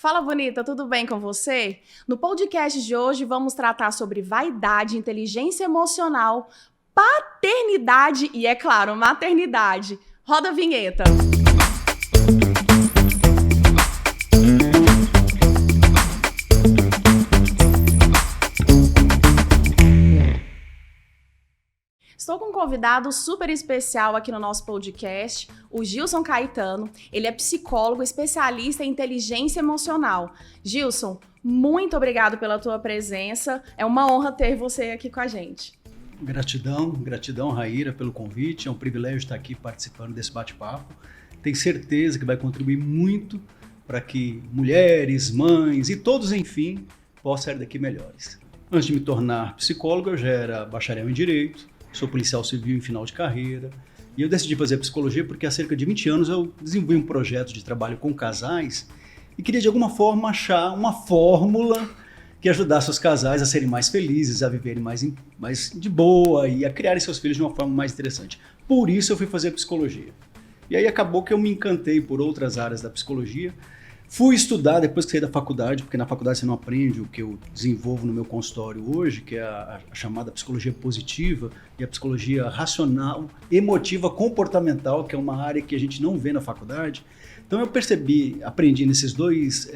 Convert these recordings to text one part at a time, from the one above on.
Fala, bonita, tudo bem com você? No podcast de hoje vamos tratar sobre vaidade, inteligência emocional, paternidade e, é claro, maternidade. Roda a vinheta. Estou com um convidado super especial aqui no nosso podcast, o Gilson Caetano. Ele é psicólogo, especialista em inteligência emocional. Gilson, muito obrigado pela tua presença. É uma honra ter você aqui com a gente. Gratidão, Raíra, pelo convite. É um privilégio estar aqui participando desse bate-papo. Tenho certeza que vai contribuir muito para que mulheres, mães e todos, enfim, possam sair daqui melhores. Antes de me tornar psicólogo, eu já era bacharel em Direito. Sou policial civil em final de carreira e eu decidi fazer psicologia porque há cerca de 20 anos eu desenvolvi um projeto de trabalho com casais e queria de alguma forma achar uma fórmula que ajudasse os casais a serem mais felizes, a viverem mais de boa e a criarem seus filhos de uma forma mais interessante. Por isso eu fui fazer psicologia. E aí acabou que eu me encantei por outras áreas da psicologia. Fui estudar depois que saí da faculdade, porque na faculdade você não aprende o que eu desenvolvo no meu consultório hoje, que é a chamada psicologia positiva e a psicologia racional, emotiva, comportamental, que é uma área que a gente não vê na faculdade. Então eu aprendi nesses dois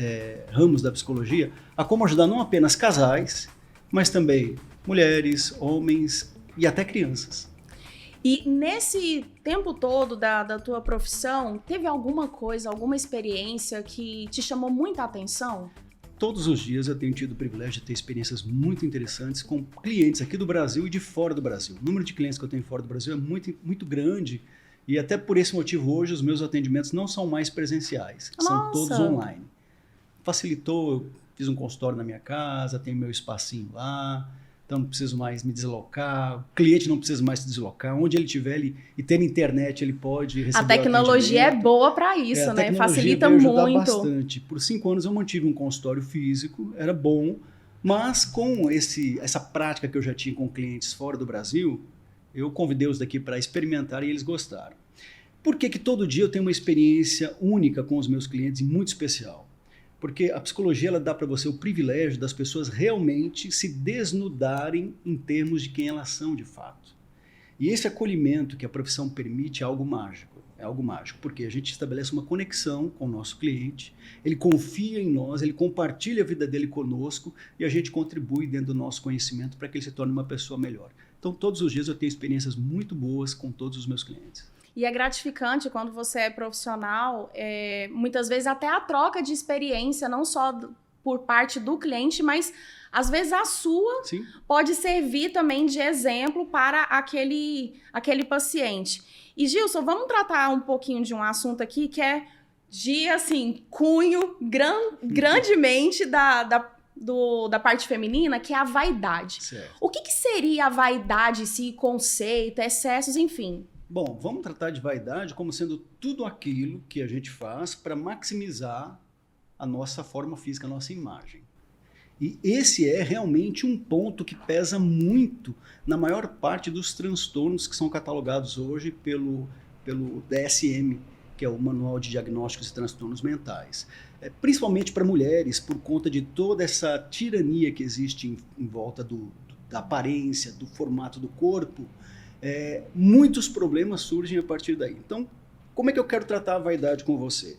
ramos da psicologia a como ajudar não apenas casais, mas também mulheres, homens e até crianças. E nesse tempo todo da tua profissão, teve alguma coisa, alguma experiência que te chamou muita atenção? Todos os dias eu tenho tido o privilégio de ter experiências muito interessantes com clientes aqui do Brasil e de fora do Brasil. O número de clientes que eu tenho fora do Brasil é muito grande e até por esse motivo hoje os meus atendimentos não são mais presenciais, são todos online. Facilitou, eu fiz um consultório na minha casa, tenho meu espacinho lá. Então não preciso mais me deslocar, o cliente não precisa mais se deslocar, onde ele estiver e ter internet ele pode receber. A tecnologia é boa para isso, né? Facilita muito. Bastante. Por 5 anos eu mantive um consultório físico, era bom, mas com essa prática que eu já tinha com clientes fora do Brasil, eu convidei-os daqui para experimentar e eles gostaram. Por que todo dia eu tenho uma experiência única com os meus clientes e muito especial? Porque a psicologia ela dá para você o privilégio das pessoas realmente se desnudarem em termos de quem elas são de fato. E esse acolhimento que a profissão permite é algo mágico. Porque a gente estabelece uma conexão com o nosso cliente, ele confia em nós, ele compartilha a vida dele conosco e a gente contribui dentro do nosso conhecimento para que ele se torne uma pessoa melhor. Então, todos os dias eu tenho experiências muito boas com todos os meus clientes. E é gratificante quando você é profissional, muitas vezes até a troca de experiência, não só por parte do cliente, mas às vezes a sua Sim. pode servir também de exemplo para aquele paciente. E Gilson, vamos tratar um pouquinho de um assunto aqui que é de assim, cunho grandemente da parte feminina, que é a vaidade. Certo. O que seria a vaidade, esse conceito, excessos, enfim? Bom, vamos tratar de vaidade como sendo tudo aquilo que a gente faz para maximizar a nossa forma física, a nossa imagem. E esse é realmente um ponto que pesa muito na maior parte dos transtornos que são catalogados hoje pelo DSM, que é o Manual de Diagnósticos e Transtornos Mentais. Principalmente para mulheres, por conta de toda essa tirania que existe em volta da aparência, do formato do corpo, muitos problemas surgem a partir daí. Então, como é que eu quero tratar a vaidade com você?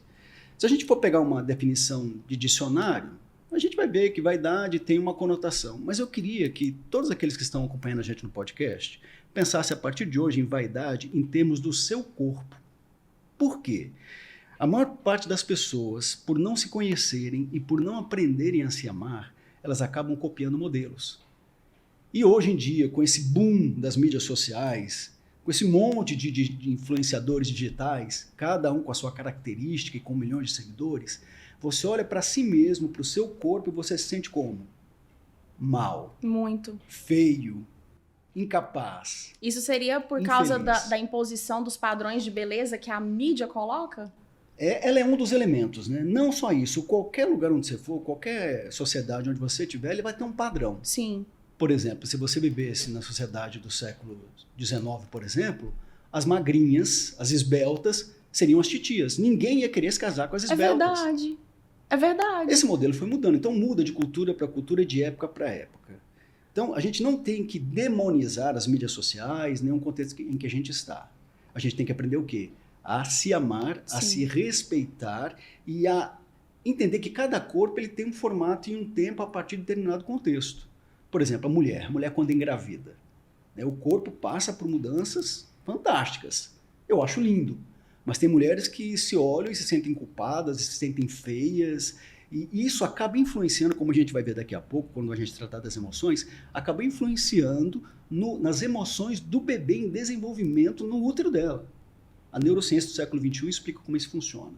Se a gente for pegar uma definição de dicionário, a gente vai ver que vaidade tem uma conotação. Mas eu queria que todos aqueles que estão acompanhando a gente no podcast pensassem a partir de hoje em vaidade em termos do seu corpo. Por quê? A maior parte das pessoas, por não se conhecerem e por não aprenderem a se amar, elas acabam copiando modelos. E hoje em dia, com esse boom das mídias sociais, com esse monte de influenciadores digitais, cada um com a sua característica e com milhões de seguidores, você olha para si mesmo, para o seu corpo e você se sente como? Mal. Muito. Feio. Incapaz. Isso seria por causa da imposição dos padrões de beleza que a mídia coloca? Ela é um dos elementos, né? Não só isso. Qualquer lugar onde você for, qualquer sociedade onde você estiver, ele vai ter um padrão. Sim. Por exemplo, se você vivesse na sociedade do século XIX, por exemplo, as magrinhas, as esbeltas, seriam as titias. Ninguém ia querer se casar com as esbeltas. É verdade. É verdade. Esse modelo foi mudando. Então muda de cultura para cultura, de época para época. Então a gente não tem que demonizar as mídias sociais, nenhum contexto em que a gente está. A gente tem que aprender o quê? A se amar, a se respeitar e a entender que cada corpo ele tem um formato e um tempo a partir de determinado contexto. Por exemplo, a mulher quando engravida, né, o corpo passa por mudanças fantásticas. Eu acho lindo. Mas tem mulheres que se olham e se sentem culpadas, se sentem feias, e isso acaba influenciando, como a gente vai ver daqui a pouco, quando a gente tratar das emoções, acaba influenciando nas emoções do bebê em desenvolvimento no útero dela. A neurociência do século XXI explica como isso funciona.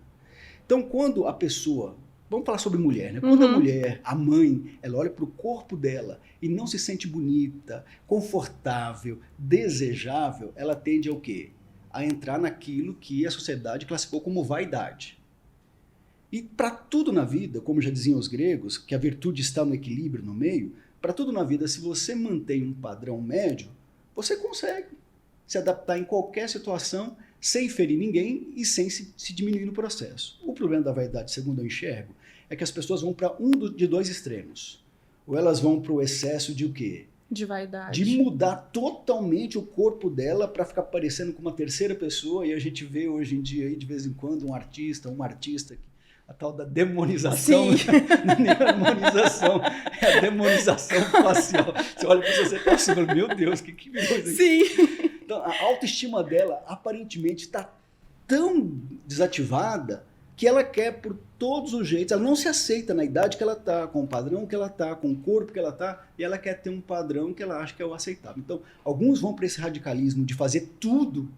Então, quando a pessoa... Vamos falar sobre mulher, né? Quando a mulher, a mãe, ela olha para o corpo dela e não se sente bonita, confortável, desejável, ela tende ao quê? A entrar naquilo que a sociedade classificou como vaidade. E para tudo na vida, como já diziam os gregos, que a virtude está no equilíbrio, no meio, para tudo na vida, se você mantém um padrão médio, você consegue se adaptar em qualquer situação sem ferir ninguém e sem se diminuir no processo. O problema da vaidade, segundo eu enxergo, é que as pessoas vão para de dois extremos. Ou elas vão para o excesso de o quê? De vaidade. De mudar totalmente o corpo dela para ficar parecendo com uma terceira pessoa, e a gente vê hoje em dia, aí, de vez em quando, uma artista, a tal da demonização, não é nem a harmonização, é a demonização facial. Você olha para você e fala assim, meu Deus, que coisa. Sim. Então, a autoestima dela, aparentemente, está tão desativada que ela quer, por todos os jeitos, ela não se aceita na idade que ela está, com o padrão que ela está, com o corpo que ela está, e ela quer ter um padrão que ela acha que é o aceitável. Então, alguns vão para esse radicalismo de fazer tudo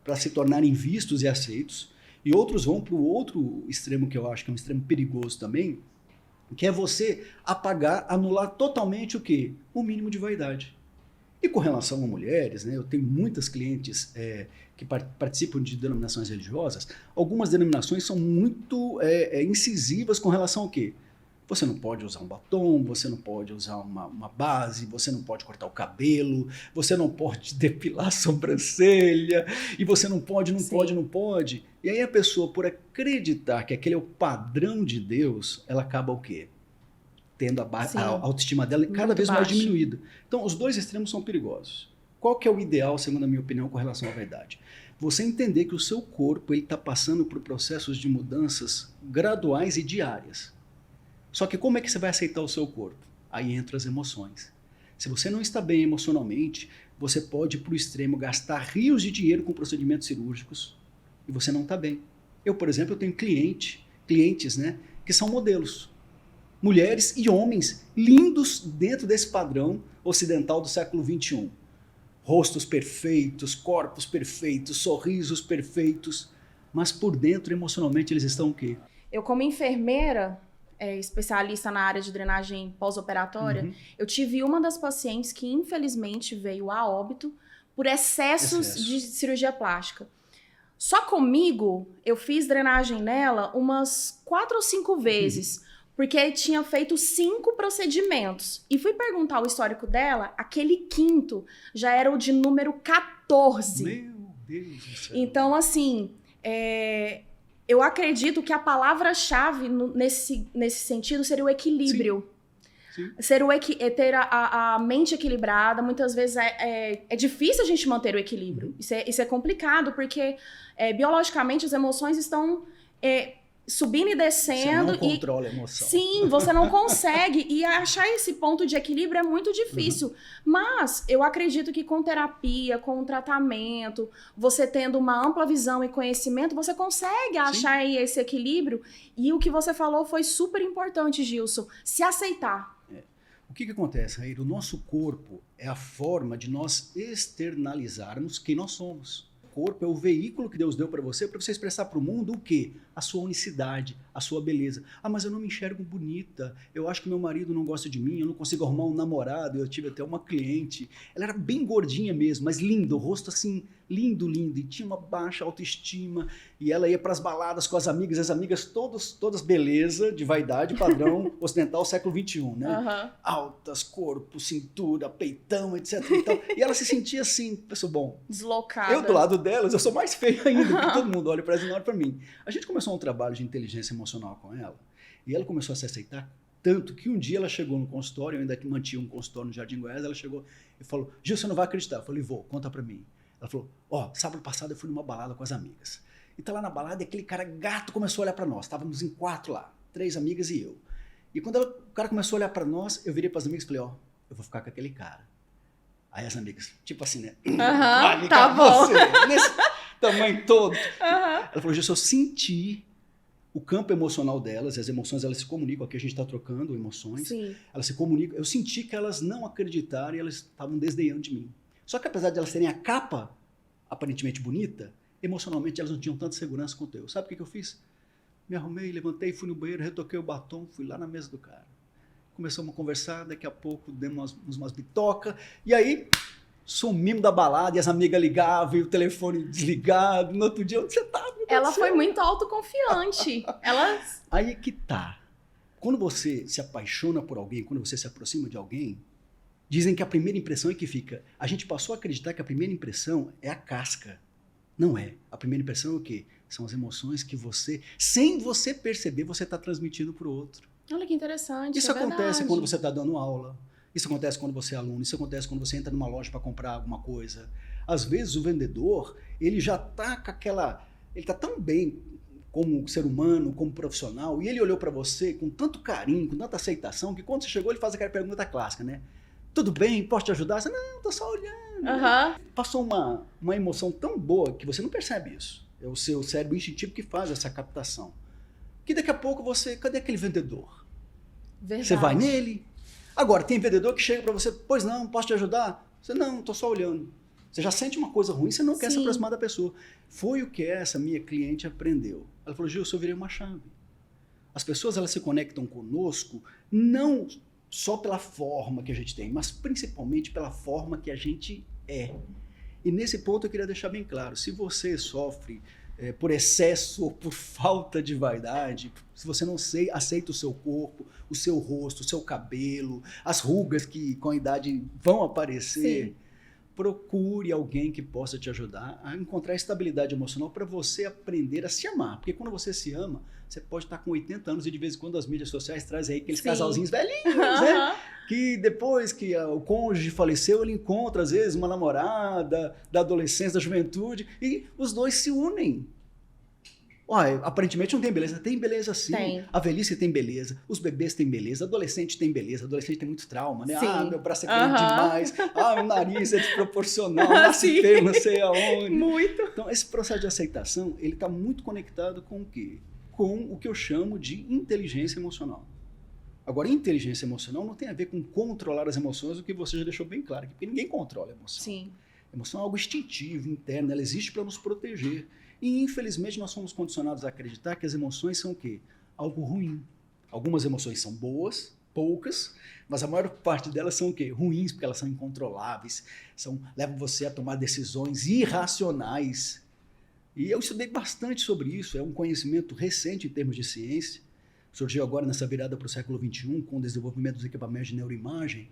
para se tornarem vistos e aceitos, e outros vão para o outro extremo, que eu acho que é um extremo perigoso também, que é você apagar, anular totalmente o quê? O mínimo de vaidade. E com relação a mulheres, né, eu tenho muitas clientes que participam de denominações religiosas. Algumas denominações são muito incisivas com relação ao quê? Você não pode usar um batom, você não pode usar uma base, você não pode cortar o cabelo, você não pode depilar a sobrancelha, e você não pode. E aí a pessoa, por acreditar que aquele é o padrão de Deus, ela acaba o quê? Tendo a autoestima dela cada vez mais diminuída. Então, os dois extremos são perigosos. Qual que é o ideal, segundo a minha opinião, com relação à vaidade? Você entender que o seu corpo está passando por processos de mudanças graduais e diárias. Só que como é que você vai aceitar o seu corpo? Aí entram as emoções. Se você não está bem emocionalmente, você pode ir para o extremo, gastar rios de dinheiro com procedimentos cirúrgicos e você não está bem. Eu, por exemplo, eu tenho clientes, né, que são modelos. Mulheres e homens lindos dentro desse padrão ocidental do século XXI. Rostos perfeitos, corpos perfeitos, sorrisos perfeitos, mas por dentro, emocionalmente, eles estão o quê? Eu, como enfermeira, especialista na área de drenagem pós-operatória, eu tive uma das pacientes que, infelizmente, veio a óbito por excessos de cirurgia plástica. Só comigo, eu fiz drenagem nela umas 4 ou 5 vezes, porque tinha feito 5 procedimentos. E fui perguntar o histórico dela, aquele 5º já era o de número 14. Meu Deus do céu. Então, assim, eu acredito que a palavra-chave nesse sentido seria o equilíbrio. Sim. Ter a mente equilibrada. Muitas vezes é difícil a gente manter o equilíbrio. Isso é complicado, porque biologicamente as emoções estão subindo e descendo. Você não controla a emoção. Sim, você não consegue. E achar esse ponto de equilíbrio é muito difícil. Mas eu acredito que com terapia, com tratamento, você tendo uma ampla visão e conhecimento, você consegue achar aí esse equilíbrio. E o que você falou foi super importante, Gilson. Se aceitar. O que acontece, Raíra? O nosso corpo é a forma de nós externalizarmos quem nós somos. O corpo é o veículo que Deus deu para você expressar para o mundo o quê? A sua unicidade, a sua beleza. Ah, mas eu não me enxergo bonita, eu acho que meu marido não gosta de mim, eu não consigo arrumar um namorado. Eu tive até uma cliente, ela era bem gordinha mesmo, mas linda, o rosto assim, lindo, e tinha uma baixa autoestima, e ela ia para as baladas com as amigas todas beleza, de vaidade, padrão ocidental, século XXI, né? Altas, corpo, cintura, peitão, etc. E ela se sentia assim, pessoal, bom, deslocada. Eu do lado delas, eu sou mais feio ainda, porque todo mundo olha para elas e não olha para mim. A gente começou um trabalho de inteligência emocional com ela, E ela começou a se aceitar, tanto que um dia ela chegou no consultório, eu ainda mantinha um consultório no Jardim Goiás, ela chegou e falou, Gil, você não vai acreditar. Eu falei, vou, conta pra mim. Ela falou, sábado passado eu fui numa balada com as amigas. E tá lá na balada e aquele cara gato começou a olhar pra nós. Estávamos em 4 lá, 3 amigas e eu. E quando o cara começou a olhar pra nós, eu virei pras amigas e falei, eu vou ficar com aquele cara. Aí as amigas, tipo assim, né? Tá bom. Você, nesse tamanho todo. Ela falou, Gil, eu senti o campo emocional delas, as emoções, elas se comunicam, aqui a gente está trocando emoções, Sim. Elas se comunicam, eu senti que elas não acreditaram e elas estavam desdenhando de mim. Só que apesar de elas terem a capa aparentemente bonita, emocionalmente elas não tinham tanta segurança quanto eu. Sabe o que eu fiz? Me arrumei, levantei, fui no banheiro, retoquei o batom, fui lá na mesa do cara. Começamos a conversar, daqui a pouco demos umas bitocas, e aí sumimos da balada, e as amigas ligavam, e o telefone desligado, no outro dia, onde você tá? Ela foi muito autoconfiante. Aí que tá. Quando você se apaixona por alguém, quando você se aproxima de alguém, dizem que a primeira impressão é que fica. A gente passou a acreditar que a primeira impressão é a casca. Não é. A primeira impressão é o quê? São as emoções que você, sem você perceber, você está transmitindo para o outro. Olha que interessante. Isso acontece quando você está dando aula. Isso acontece quando você é aluno. Isso acontece quando você entra numa loja para comprar alguma coisa. Às vezes o vendedor, ele já está com aquela... Ele está tão bem como ser humano, como profissional, e ele olhou para você com tanto carinho, com tanta aceitação, que quando você chegou, ele faz aquela pergunta clássica, né? Tudo bem? Posso te ajudar? Você, não, tô só olhando. Passou uma emoção tão boa que você não percebe isso. É o seu cérebro instintivo que faz essa captação. Que daqui a pouco você... Cadê aquele vendedor? Verdade. Você vai nele. Agora, tem vendedor que chega para você, pois não, posso te ajudar? Você, não, tô só olhando. Você já sente uma coisa ruim, você não quer se aproximar da pessoa. Foi o que essa minha cliente aprendeu. Ela falou, Gil, eu virei uma chave. As pessoas, elas se conectam conosco não só pela forma que a gente tem, mas principalmente pela forma que a gente é. E nesse ponto eu queria deixar bem claro, se você sofre por excesso ou por falta de vaidade, se você não aceita o seu corpo, o seu rosto, o seu cabelo, as rugas que com a idade vão aparecer... Sim. Procure alguém que possa te ajudar a encontrar estabilidade emocional para você aprender a se amar. Porque quando você se ama, você pode estar com 80 anos e de vez em quando as mídias sociais trazem aí aqueles casalzinhos velhinhos, né? Que depois que o cônjuge faleceu, ele encontra às vezes uma namorada da adolescência, da juventude, e os dois se unem. Olha, aparentemente não tem beleza. Tem beleza sim. Tem. A velhice tem beleza. Os bebês têm beleza. Adolescente tem beleza. Adolescente tem muito trauma, né? Sim. Ah, meu braço é grande demais. Ah, meu nariz é desproporcional. Nasce feio, não sei aonde. Muito. Então, esse processo de aceitação, ele está muito conectado com o quê? Com o que eu chamo de inteligência emocional. Agora, inteligência emocional não tem a ver com controlar as emoções, o que você já deixou bem claro aqui, porque ninguém controla a emoção. Sim. A emoção é algo instintivo, interno, ela existe para nos proteger. E, infelizmente, nós somos condicionados a acreditar que as emoções são o quê? Algo ruim. Algumas emoções são boas, poucas, mas a maior parte delas são o quê? Ruins, porque elas são incontroláveis, levam você a tomar decisões irracionais. E eu estudei bastante sobre isso, é um conhecimento recente em termos de ciência, surgiu agora nessa virada para o século XXI, com o desenvolvimento dos equipamentos de neuroimagem.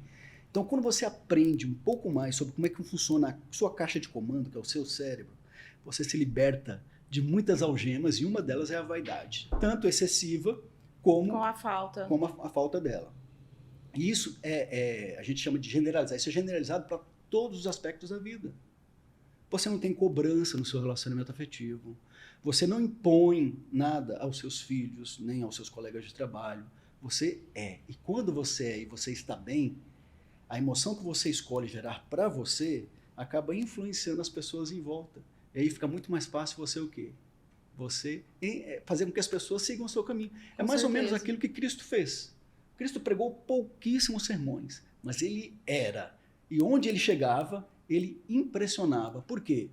Então, quando você aprende um pouco mais sobre como é que funciona a sua caixa de comando, que é o seu cérebro, você se liberta de muitas algemas e uma delas é a vaidade, tanto excessiva como a falta dela. E isso a gente chama de generalizar. Isso é generalizado para todos os aspectos da vida. Você não tem cobrança no seu relacionamento afetivo. Você não impõe nada aos seus filhos, nem aos seus colegas de trabalho. Você é. E quando você é e você está bem, a emoção que você escolhe gerar para você acaba influenciando as pessoas em volta. E aí fica muito mais fácil você o quê? Você fazer com que as pessoas sigam o seu caminho. É mais ou menos aquilo que Cristo fez. Cristo pregou pouquíssimos sermões, mas ele era. E onde ele chegava, ele impressionava. Por quê?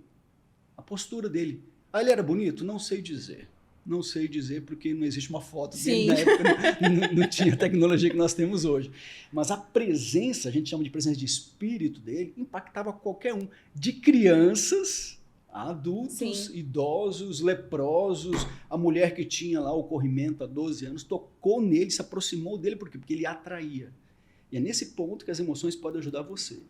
A postura dele. Ah, ele era bonito? Não sei dizer. Não sei dizer porque não existe uma foto dele na época, não tinha a tecnologia que nós temos hoje. Mas a presença, a gente chama de presença de espírito dele, impactava qualquer um. De crianças... adultos, sim, idosos, leprosos, a mulher que tinha lá o corrimento há 12 anos, tocou nele, se aproximou dele, por quê? Porque ele atraía. E é nesse ponto que as emoções podem ajudar você.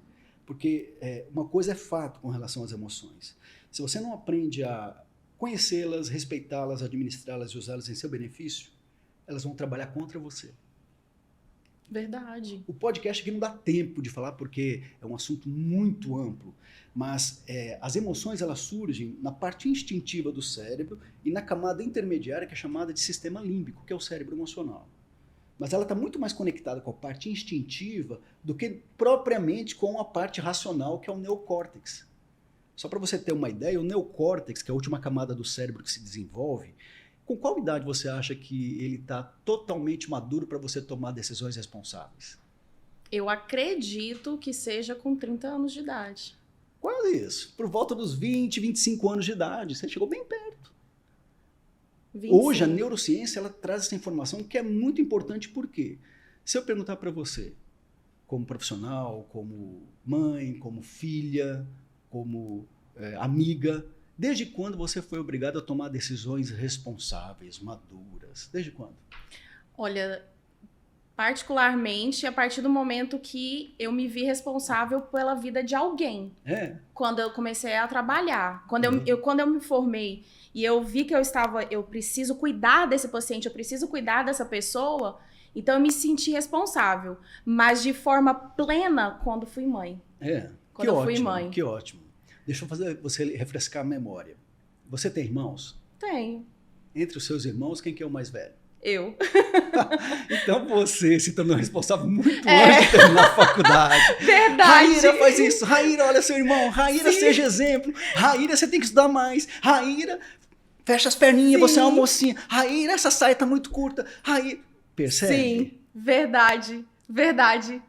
Porque uma coisa é fato com relação às emoções. Se você não aprende a conhecê-las, respeitá-las, administrá-las e usá-las em seu benefício, elas vão trabalhar contra você. Verdade. O podcast aqui não dá tempo de falar porque é um assunto muito amplo, mas as emoções elas surgem na parte instintiva do cérebro e na camada intermediária que é chamada de sistema límbico, que é o cérebro emocional. Mas ela está muito mais conectada com a parte instintiva do que propriamente com a parte racional, que é o neocórtex. Só para você ter uma ideia, o neocórtex, que é a última camada do cérebro que se desenvolve, com qual idade você acha que ele está totalmente maduro para você tomar decisões responsáveis? Eu acredito que seja com 30 anos de idade. Quase isso. Por volta dos 20, 25 anos de idade. Você chegou bem perto. 25. Hoje, a neurociência ela traz essa informação que é muito importante. Por quê? Se eu perguntar para você, como profissional, como mãe, como filha, como amiga, desde quando você foi obrigado a tomar decisões responsáveis, maduras? Desde quando? Olha, particularmente a partir do momento que eu me vi responsável pela vida de alguém. Quando eu comecei a trabalhar. Quando eu me formei e eu vi que eu preciso cuidar desse paciente, eu preciso cuidar dessa pessoa, então eu me senti responsável. Mas de forma plena quando fui mãe. Quando eu fui mãe. Que ótimo. Deixa eu fazer você refrescar a memória. Você tem irmãos? Tenho. Entre os seus irmãos, quem que é o mais velho? Eu. Então você se tornou responsável muito antes de terminar a faculdade. Verdade. Raíra faz isso. Raíra, olha seu irmão. Raíra, seja exemplo. Raíra, você tem que estudar mais. Raíra, fecha as perninhas, você é uma mocinha. Raíra, essa saia tá muito curta. Raíra, percebe? Sim, verdade. Verdade.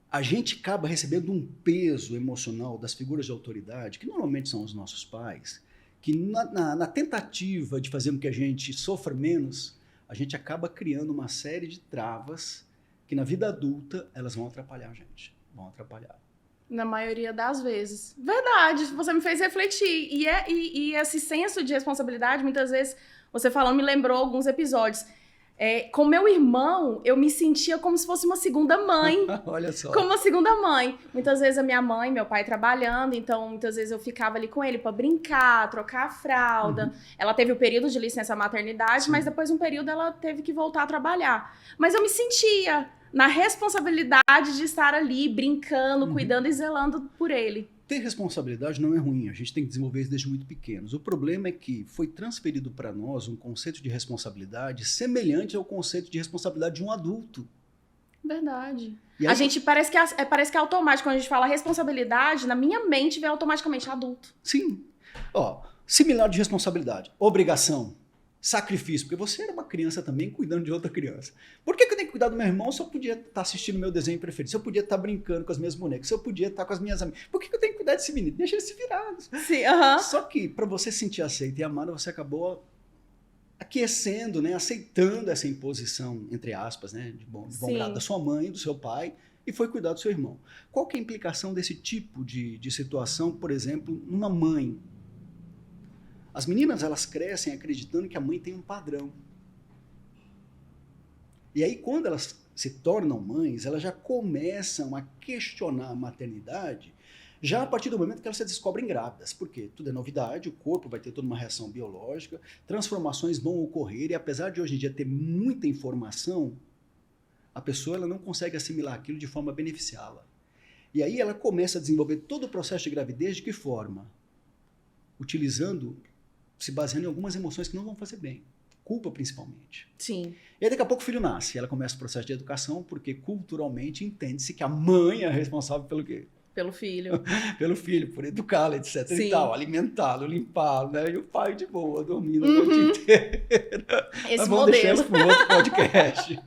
A gente acaba recebendo um peso emocional das figuras de autoridade, que normalmente são os nossos pais, que na tentativa de fazer com que a gente sofra menos, a gente acaba criando uma série de travas que na vida adulta elas vão atrapalhar a gente. Vão atrapalhar. Na maioria das vezes. Verdade, você me fez refletir. E esse senso de responsabilidade, muitas vezes, você falando, me lembrou alguns episódios. Com meu irmão, eu me sentia como se fosse uma segunda mãe. Olha só. Como uma segunda mãe. Muitas vezes a minha mãe, meu pai trabalhando, então muitas vezes eu ficava ali com ele pra brincar, trocar a fralda. Ela teve o período de licença maternidade, sim, mas depois de um período ela teve que voltar a trabalhar. Mas eu me sentia na responsabilidade de estar ali brincando, cuidando e zelando por ele. Ter responsabilidade não é ruim, a gente tem que desenvolver isso desde muito pequenos. O problema é que foi transferido para nós um conceito de responsabilidade semelhante ao conceito de responsabilidade de um adulto. Verdade. A gente parece que é automático. Quando a gente fala responsabilidade, na minha mente vem automaticamente adulto. Sim. Similar de responsabilidade. Obrigação. Sacrifício, porque você era uma criança também cuidando de outra criança. Por que eu tenho que cuidar do meu irmão se eu podia estar assistindo meu desenho preferido, se eu podia estar brincando com as minhas bonecas, se eu podia estar com as minhas amigas? Por que eu tenho que cuidar desse menino? Deixa ele se virar. Sim, Só que para você se sentir aceito e amado, você acabou aquecendo, né, aceitando essa imposição, entre aspas, né, de bom grado da sua mãe, do seu pai, e foi cuidar do seu irmão. Qual que é a implicação desse tipo de situação, por exemplo, numa mãe? As meninas, elas crescem acreditando que a mãe tem um padrão. E aí, quando elas se tornam mães, elas já começam a questionar a maternidade já a partir do momento que elas se descobrem grávidas. Por quê? Tudo é novidade, o corpo vai ter toda uma reação biológica, transformações vão ocorrer, e apesar de hoje em dia ter muita informação, a pessoa ela não consegue assimilar aquilo de forma a beneficiá-la. E aí ela começa a desenvolver todo o processo de gravidez de que forma? Se baseando em algumas emoções que não vão fazer bem. Culpa, principalmente. Sim. E aí, daqui a pouco, o filho nasce. Ela começa o processo de educação, porque culturalmente entende-se que a mãe é responsável pelo quê? Pelo filho. Pelo filho, por educá-lo, etc. E tal, alimentá-lo, limpá-lo, né? E o pai de boa, dormindo a noite inteira. Mas vamos deixar isso para um outro podcast.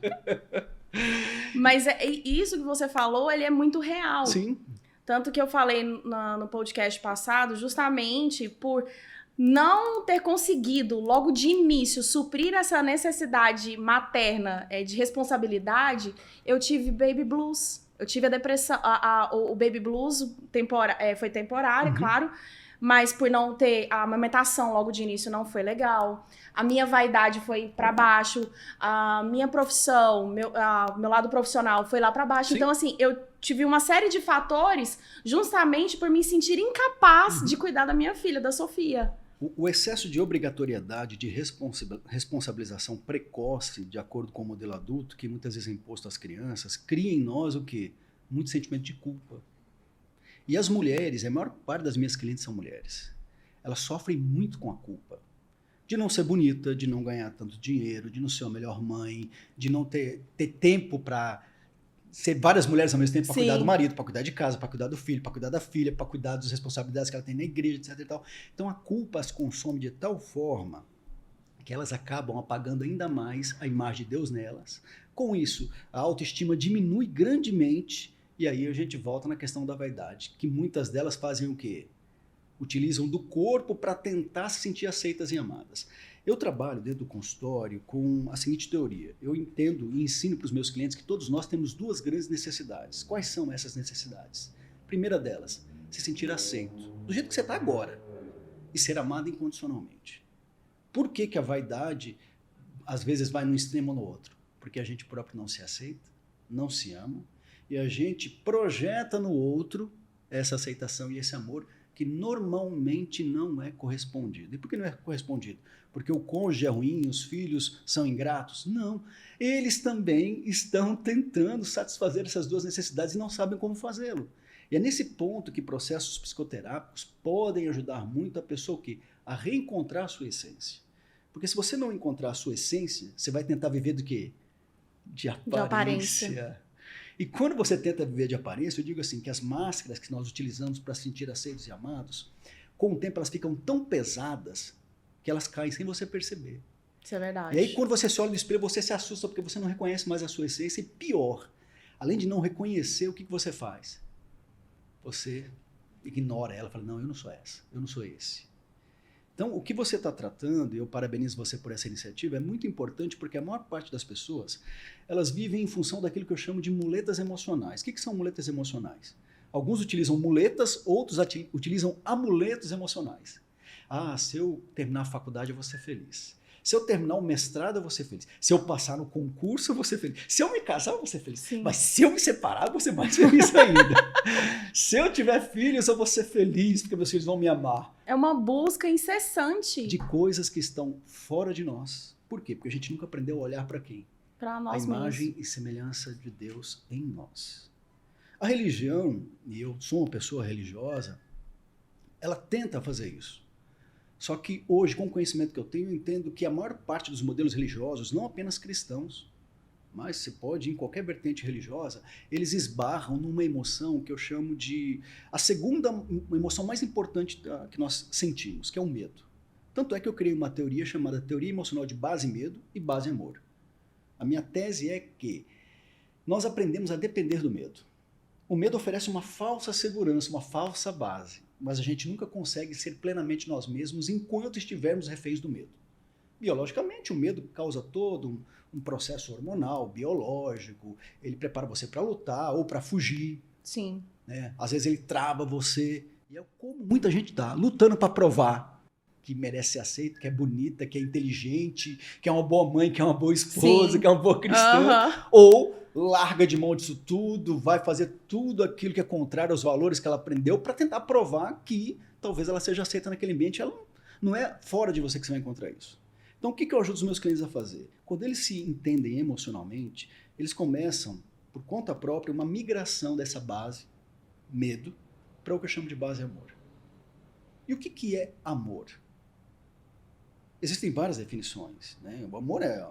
Mas isso que você falou, ele é muito real. Sim. Tanto que eu falei no podcast passado, justamente por não ter conseguido, logo de início, suprir essa necessidade materna de responsabilidade, eu tive baby blues. Eu tive a depressão, o baby blues foi temporário, claro, mas por não ter a amamentação logo de início não foi legal. A minha vaidade foi para baixo, a minha profissão, meu lado profissional foi lá para baixo. Sim. Então, assim, eu tive uma série de fatores justamente por me sentir incapaz de cuidar da minha filha, da Sofia. O excesso de obrigatoriedade, de responsabilização precoce, de acordo com o modelo adulto, que muitas vezes é imposto às crianças, cria em nós o quê? Muito sentimento de culpa. E as mulheres, a maior parte das minhas clientes são mulheres, elas sofrem muito com a culpa. De não ser bonita, de não ganhar tanto dinheiro, de não ser a melhor mãe, de não ter tempo para ser várias mulheres ao mesmo tempo para cuidar do marido, para cuidar de casa, para cuidar do filho, para cuidar da filha, para cuidar das responsabilidades que ela tem na igreja, etc. E tal. Então a culpa as consome de tal forma que elas acabam apagando ainda mais a imagem de Deus nelas. Com isso, a autoestima diminui grandemente e aí a gente volta na questão da vaidade, que muitas delas fazem o quê? Utilizam do corpo para tentar se sentir aceitas e amadas. Eu trabalho dentro do consultório com a seguinte teoria. Eu entendo e ensino para os meus clientes que todos nós temos duas grandes necessidades. Quais são essas necessidades? Primeira delas, se sentir aceito, do jeito que você está agora, e ser amado incondicionalmente. Por que que a vaidade, às vezes, vai num extremo ou no outro? Porque a gente próprio não se aceita, não se ama, e a gente projeta no outro essa aceitação e esse amor que normalmente não é correspondido. E por que não é correspondido? Porque o cônjuge é ruim, os filhos são ingratos? Não. Eles também estão tentando satisfazer essas duas necessidades e não sabem como fazê-lo. E é nesse ponto que processos psicoterápicos podem ajudar muito a pessoa a reencontrar a sua essência. Porque se você não encontrar a sua essência, você vai tentar viver do quê? De aparência. E quando você tenta viver de aparência, eu digo assim, que as máscaras que nós utilizamos para se sentir aceitos e amados, com o tempo elas ficam tão pesadas que elas caem sem você perceber. Isso é verdade. E aí quando você se olha no espelho, você se assusta porque você não reconhece mais a sua essência e pior, além de não reconhecer, o que você faz? Você ignora ela, fala, não, eu não sou essa, eu não sou esse. Então, o que você está tratando, e eu parabenizo você por essa iniciativa, é muito importante porque a maior parte das pessoas, elas vivem em função daquilo que eu chamo de muletas emocionais. O que são muletas emocionais? Alguns utilizam muletas, outros utilizam amuletos emocionais. Ah, se eu terminar a faculdade, eu vou ser feliz. Se eu terminar o mestrado, eu vou ser feliz. Se eu passar no concurso, eu vou ser feliz. Se eu me casar, eu vou ser feliz. Sim. Mas se eu me separar, eu vou ser mais feliz ainda. Se eu tiver filhos, eu vou ser feliz, porque meus filhos vão me amar. É uma busca incessante. De coisas que estão fora de nós. Por quê? Porque a gente nunca aprendeu a olhar para quem? Para nós mesmos. A imagem e semelhança de Deus em nós. A religião, e eu sou uma pessoa religiosa, ela tenta fazer isso. Só que hoje, com o conhecimento que eu tenho, eu entendo que a maior parte dos modelos religiosos, não apenas cristãos, mas você pode ir em qualquer vertente religiosa, eles esbarram numa emoção que eu chamo de a segunda emoção mais importante que nós sentimos, que é o medo. Tanto é que eu criei uma teoria chamada Teoria Emocional de Base Medo e Base Amor. A minha tese é que nós aprendemos a depender do medo. O medo oferece uma falsa segurança, uma falsa base, mas a gente nunca consegue ser plenamente nós mesmos enquanto estivermos reféns do medo. Biologicamente, o medo causa todo um processo hormonal, biológico, ele prepara você para lutar ou para fugir. Sim. Né? Às vezes ele trava você, e é como muita gente está, lutando para provar que merece ser aceito, que é bonita, que é inteligente, que é uma boa mãe, que é uma boa esposa, Sim. que é uma boa cristã, ou larga de mão disso tudo, vai fazer tudo aquilo que é contrário aos valores que ela aprendeu para tentar provar que talvez ela seja aceita naquele ambiente. Ela não é fora de você que você vai encontrar isso. Então, o que eu ajudo os meus clientes a fazer? Quando eles se entendem emocionalmente, eles começam, por conta própria, uma migração dessa base, medo, para o que eu chamo de base amor. E o que é amor? Existem várias definições, né? O amor é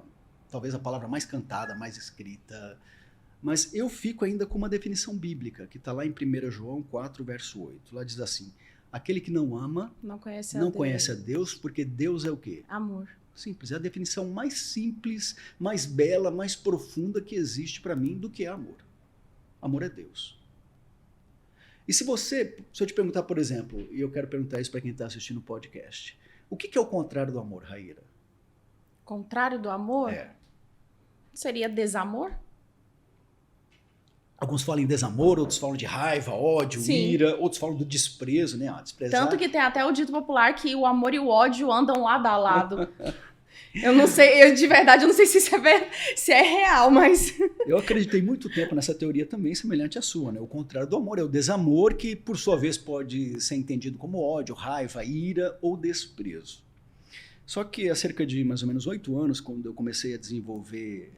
talvez a palavra mais cantada, mais escrita, mas eu fico ainda com uma definição bíblica, que está lá em 1 João 4, verso 8. Lá diz assim, aquele que não ama, não conhece a Deus, porque Deus é o quê? Amor. Simples, é a definição mais simples, mais bela, mais profunda que existe para mim do que é amor. Amor é Deus. E se eu te perguntar, por exemplo, e eu quero perguntar isso para quem está assistindo o podcast, o que é o contrário do amor, Raíra? Contrário do amor? É. Seria desamor? Alguns falam em desamor, outros falam de raiva, ódio, Sim. ira, outros falam do desprezo, né? Desprezar. Tanto que tem até o dito popular que o amor e o ódio andam lado a lado. Eu não sei, de verdade, eu não sei se isso se é real, mas... Eu acreditei muito tempo nessa teoria também semelhante à sua, né? O contrário do amor é o desamor, que por sua vez pode ser entendido como ódio, raiva, ira ou desprezo. Só que há cerca de mais ou menos 8 anos, quando eu comecei a desenvolver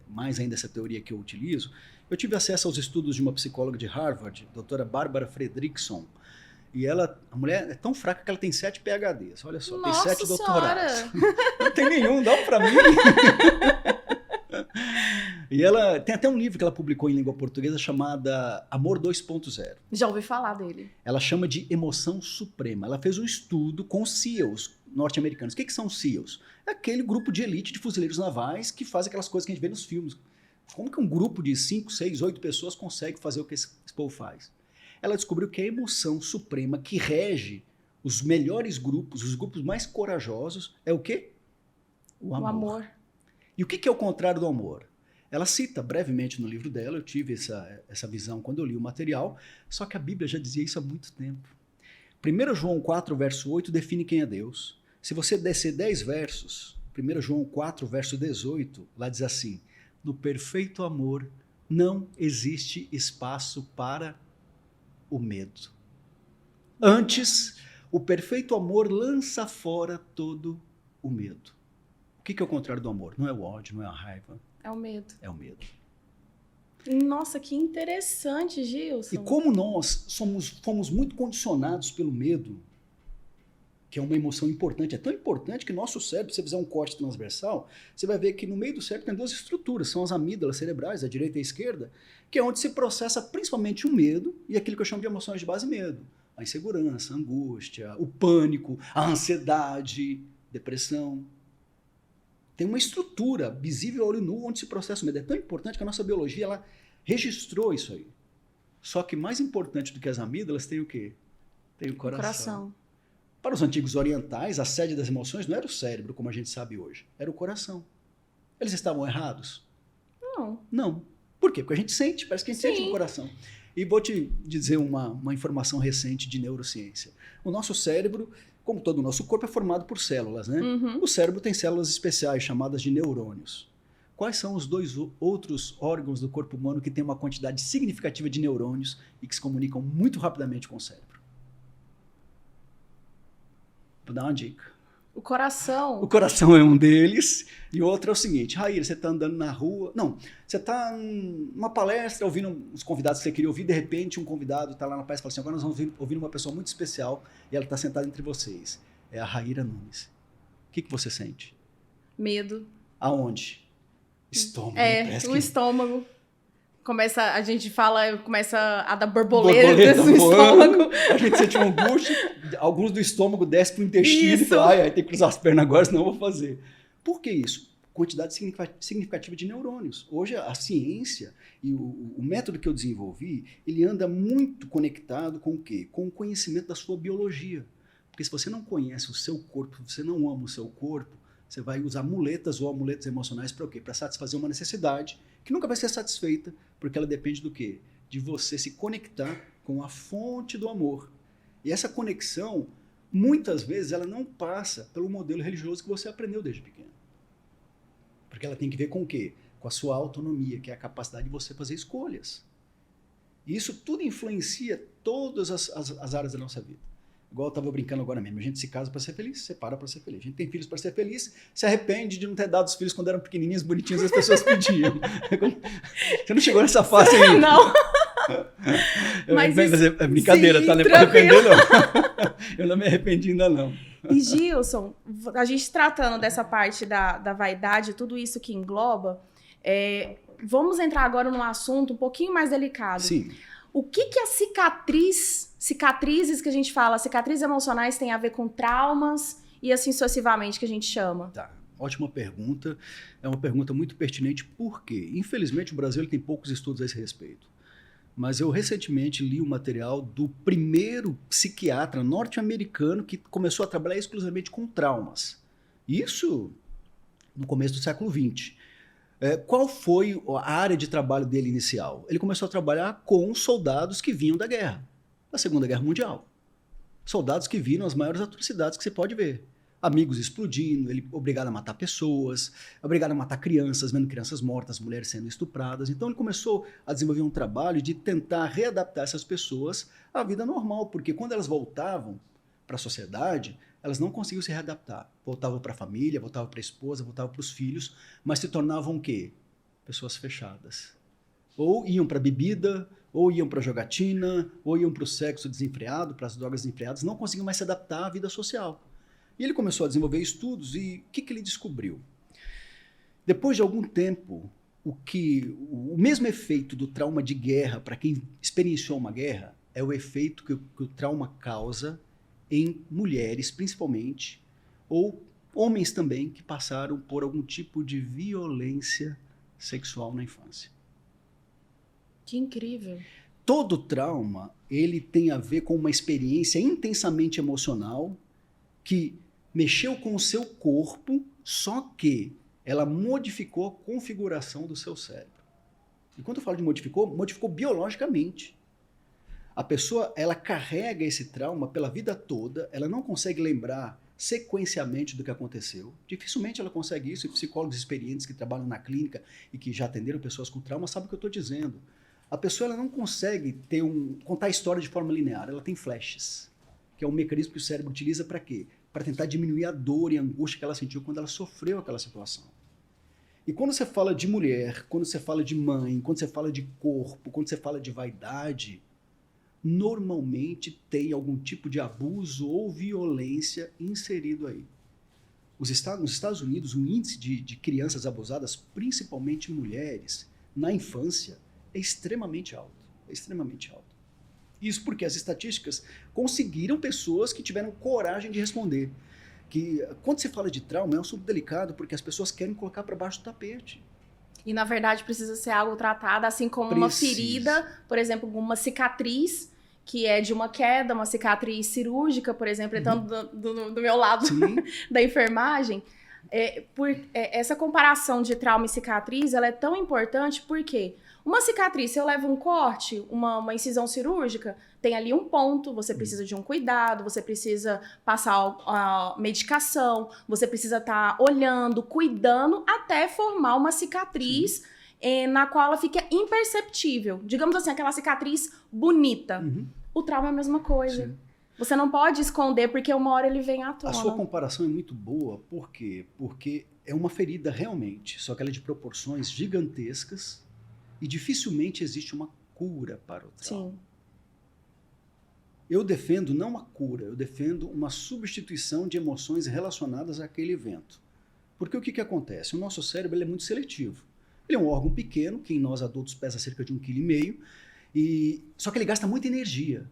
mais ainda essa teoria que eu utilizo, eu tive acesso aos estudos de uma psicóloga de Harvard, doutora Barbara Fredrickson. E a mulher é tão fraca que ela tem 7 PhDs. Olha só, Nossa tem 7 doutorados. Senhora. Não tem nenhum, dá um pra mim. E ela tem até um livro que ela publicou em língua portuguesa chamada Amor 2.0. Já ouvi falar dele. Ela chama de emoção suprema. Ela fez um estudo com SEALs norte-americanos. O que são SEALs? É aquele grupo de elite de fuzileiros navais que faz aquelas coisas que a gente vê nos filmes. Como que um grupo de 5, 6, 8 pessoas consegue fazer o que esse povo faz? Ela descobriu que a emoção suprema que rege os melhores grupos, os grupos mais corajosos, é o quê? O amor. E o que é o contrário do amor? Ela cita brevemente no livro dela, eu tive essa visão quando eu li o material, só que a Bíblia já dizia isso há muito tempo. 1 João 4, verso 8, define quem é Deus. Se você descer 10 versos, 1 João 4, verso 18, lá diz assim: no perfeito amor não existe espaço para o medo. Antes, o perfeito amor lança fora todo o medo. O que é o contrário do amor? Não é o ódio, não é a raiva. É o medo. É o medo. Nossa, que interessante, Gilson. E como nós fomos muito condicionados pelo medo, que é uma emoção importante, é tão importante que nosso cérebro, se você fizer um corte transversal, você vai ver que no meio do cérebro tem 2 estruturas, são as amígdalas cerebrais, a direita e a esquerda, que é onde se processa principalmente o medo e aquilo que eu chamo de emoções de base medo. A insegurança, a angústia, o pânico, a ansiedade, depressão. Tem uma estrutura visível a olho nu onde se processa o medo. É tão importante que a nossa biologia ela registrou isso aí. Só que mais importante do que as amígdalas tem o quê? Tem o coração. Para os antigos orientais, a sede das emoções não era o cérebro, como a gente sabe hoje. Era o coração. Eles estavam errados? Não. Não. Por quê? Porque a gente sente, parece que a gente sente no coração. E vou te dizer uma informação recente de neurociência. O nosso cérebro, como todo o nosso corpo, é formado por células, né? Uhum. O cérebro tem células especiais, chamadas de neurônios. Quais são os 2 outros órgãos do corpo humano que têm uma quantidade significativa de neurônios e que se comunicam muito rapidamente com o cérebro? Vou dar uma dica. O coração. O coração é um deles. E o outro é o seguinte: Raíra, você está andando na rua. Não, você está numa palestra ouvindo os convidados que você queria ouvir. De repente, um convidado está lá na palestra e fala assim: agora nós vamos ouvir uma pessoa muito especial e ela está sentada entre vocês. É a Raíra Nunes. O que você sente? Medo. Aonde? Estômago. O estômago. A gente fala, começa a dar borboleta no estômago. A gente sente uma angústia, alguns do estômago descem para o intestino e fala, ai, tem que cruzar as pernas agora, senão eu vou fazer. Por que isso? Quantidade significativa de neurônios. Hoje a ciência e o método que eu desenvolvi, ele anda muito conectado com o quê? Com o conhecimento da sua biologia. Porque se você não conhece o seu corpo, se você não ama o seu corpo, você vai usar muletas ou amuletos emocionais para o quê? Para satisfazer uma necessidade que nunca vai ser satisfeita, porque ela depende do quê? De você se conectar com a fonte do amor. E essa conexão, muitas vezes, ela não passa pelo modelo religioso que você aprendeu desde pequeno. Porque ela tem que ver com o quê? Com a sua autonomia, que é a capacidade de você fazer escolhas. E isso tudo influencia todas as áreas da nossa vida. Igual eu estava brincando agora mesmo, a gente se casa para ser feliz, separa para ser feliz. A gente tem filhos para ser feliz, se arrepende de não ter dado os filhos quando eram pequenininhos, bonitinhos, as pessoas pediam. Você não chegou nessa fase ainda? Não. Mas é brincadeira, sim, tá? Não é para arrepender, não. Eu não me arrependi ainda, não. E Gilson, a gente tratando dessa parte da vaidade, tudo isso que engloba, vamos entrar agora num assunto um pouquinho mais delicado. Sim. O que a cicatrizes que a gente fala, cicatrizes emocionais tem a ver com traumas e assim sucessivamente que a gente chama? Tá, ótima pergunta. É uma pergunta muito pertinente, porque, infelizmente, o Brasil ele tem poucos estudos a esse respeito. Mas eu recentemente li o material do primeiro psiquiatra norte-americano que começou a trabalhar exclusivamente com traumas. Isso no começo do século XX. Qual foi a área de trabalho dele inicial? Ele começou a trabalhar com soldados que vinham da guerra, da Segunda Guerra Mundial. Soldados que viram as maiores atrocidades que você pode ver. amigos explodindo, ele obrigado a matar pessoas, obrigado a matar crianças, vendo crianças mortas, mulheres sendo estupradas. Então ele começou a desenvolver um trabalho de tentar readaptar essas pessoas à vida normal, porque quando elas voltavam para a sociedade, elas não conseguiam se readaptar. Voltavam para a família, voltavam para a esposa, voltavam para os filhos, mas se tornavam o quê? Pessoas fechadas. Ou iam para a bebida, ou iam para a jogatina, ou iam para o sexo desenfreado, para as drogas desenfreadas, não conseguiam mais se adaptar à vida social. E ele começou a desenvolver estudos e o que ele descobriu? Depois de algum tempo, o mesmo efeito do trauma de guerra, para quem experienciou uma guerra, é o efeito que o trauma causa em mulheres, principalmente, ou homens também, que passaram por algum tipo de violência sexual na infância. Que incrível. Todo trauma, ele tem a ver com uma experiência intensamente emocional que mexeu com o seu corpo, só que ela modificou a configuração do seu cérebro. E quando eu falo de modificou biologicamente. A pessoa, ela carrega esse trauma pela vida toda, ela não consegue lembrar sequencialmente do que aconteceu. Dificilmente ela consegue isso, e psicólogos experientes que trabalham na clínica e que já atenderam pessoas com trauma sabem o que eu estou dizendo. A pessoa ela não consegue contar a história de forma linear, ela tem flashes, que é um mecanismo que o cérebro utiliza para quê? Para tentar diminuir a dor e a angústia que ela sentiu quando ela sofreu aquela situação. E quando você fala de mulher, quando você fala de mãe, quando você fala de corpo, quando você fala de vaidade, normalmente tem algum tipo de abuso ou violência inserido aí. Nos Estados Unidos, o índice de crianças abusadas, principalmente mulheres, na infância, é extremamente alto. É extremamente alto. Isso porque as estatísticas conseguiram pessoas que tiveram coragem de responder. Que quando se fala de trauma, é um assunto delicado, porque as pessoas querem colocar para baixo do tapete. E, na verdade, precisa ser algo tratado, assim como uma ferida, por exemplo, uma cicatriz, que é de uma queda, uma cicatriz cirúrgica, por exemplo, então do meu lado da enfermagem. Essa comparação de trauma e cicatriz, ela é tão importante porque uma cicatriz, se eu levo um corte, uma incisão cirúrgica, tem ali um ponto, você precisa de um cuidado, você precisa passar a medicação, você precisa estar olhando, cuidando, até formar uma cicatriz na qual ela fica imperceptível. Digamos assim, aquela cicatriz bonita. O trauma é a mesma coisa. Sim. Você não pode esconder, porque uma hora ele vem à tona. A sua comparação é muito boa, por quê? Porque é uma ferida realmente, só que ela é de proporções gigantescas e dificilmente existe uma cura para o trauma. Sim. Eu defendo não uma cura, eu defendo uma substituição de emoções relacionadas àquele evento. Porque o que acontece? O nosso cérebro ele é muito seletivo. Ele é um órgão pequeno, que em nós adultos pesa cerca de 1,5 kg, só que ele gasta muita energia.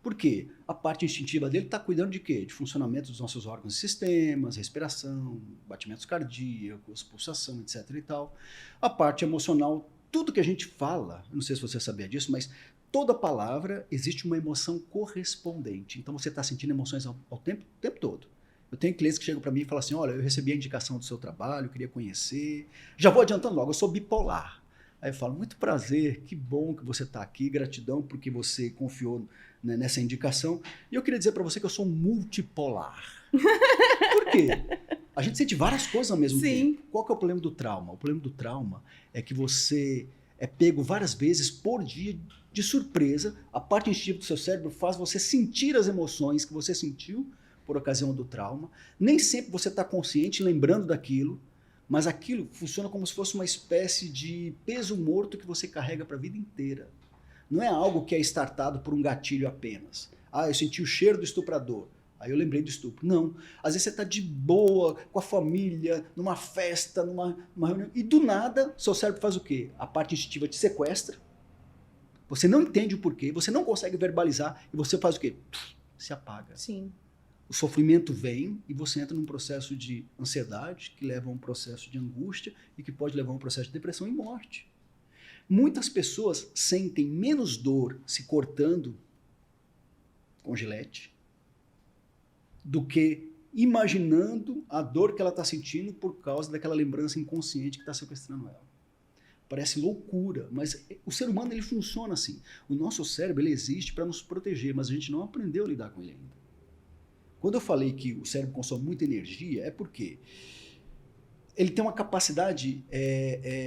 Por quê? A parte instintiva dele está cuidando de quê? De funcionamento dos nossos órgãos e sistemas, respiração, batimentos cardíacos, pulsação, etc. e tal. A parte emocional, tudo que a gente fala, não sei se você sabia disso, mas toda palavra existe uma emoção correspondente. Então você está sentindo emoções ao tempo todo. Eu tenho clientes que chegam para mim e falam assim, olha, eu recebi a indicação do seu trabalho, eu queria conhecer. Já vou adiantando logo, eu sou bipolar. Aí eu falo, muito prazer, que bom que você está aqui, gratidão porque você confiou, né, nessa indicação. E eu queria dizer para você que eu sou multipolar. Por quê? A gente sente várias coisas ao mesmo tempo. Qual que é o problema do trauma? O problema do trauma é que você é pego várias vezes por dia de surpresa. A parte instintiva do seu cérebro faz você sentir as emoções que você sentiu por ocasião do trauma. Nem sempre você está consciente, lembrando daquilo, mas aquilo funciona como se fosse uma espécie de peso morto que você carrega para a vida inteira. Não é algo que é startado por um gatilho apenas. Ah, eu senti o cheiro do estuprador. Aí eu lembrei do estupro. Não. Às vezes você está de boa, com a família, numa festa, numa reunião, e do nada, seu cérebro faz o quê? A parte instintiva te sequestra, você não entende o porquê, você não consegue verbalizar, e você faz o quê? Se apaga. Sim. O sofrimento vem e você entra num processo de ansiedade, que leva a um processo de angústia e que pode levar a um processo de depressão e morte. Muitas pessoas sentem menos dor se cortando com gilete do que imaginando a dor que ela está sentindo por causa daquela lembrança inconsciente que está sequestrando ela. Parece loucura, mas o ser humano ele funciona assim. O nosso cérebro ele existe para nos proteger, mas a gente não aprendeu a lidar com ele ainda. Quando eu falei que o cérebro consome muita energia, é porque ele tem uma capacidade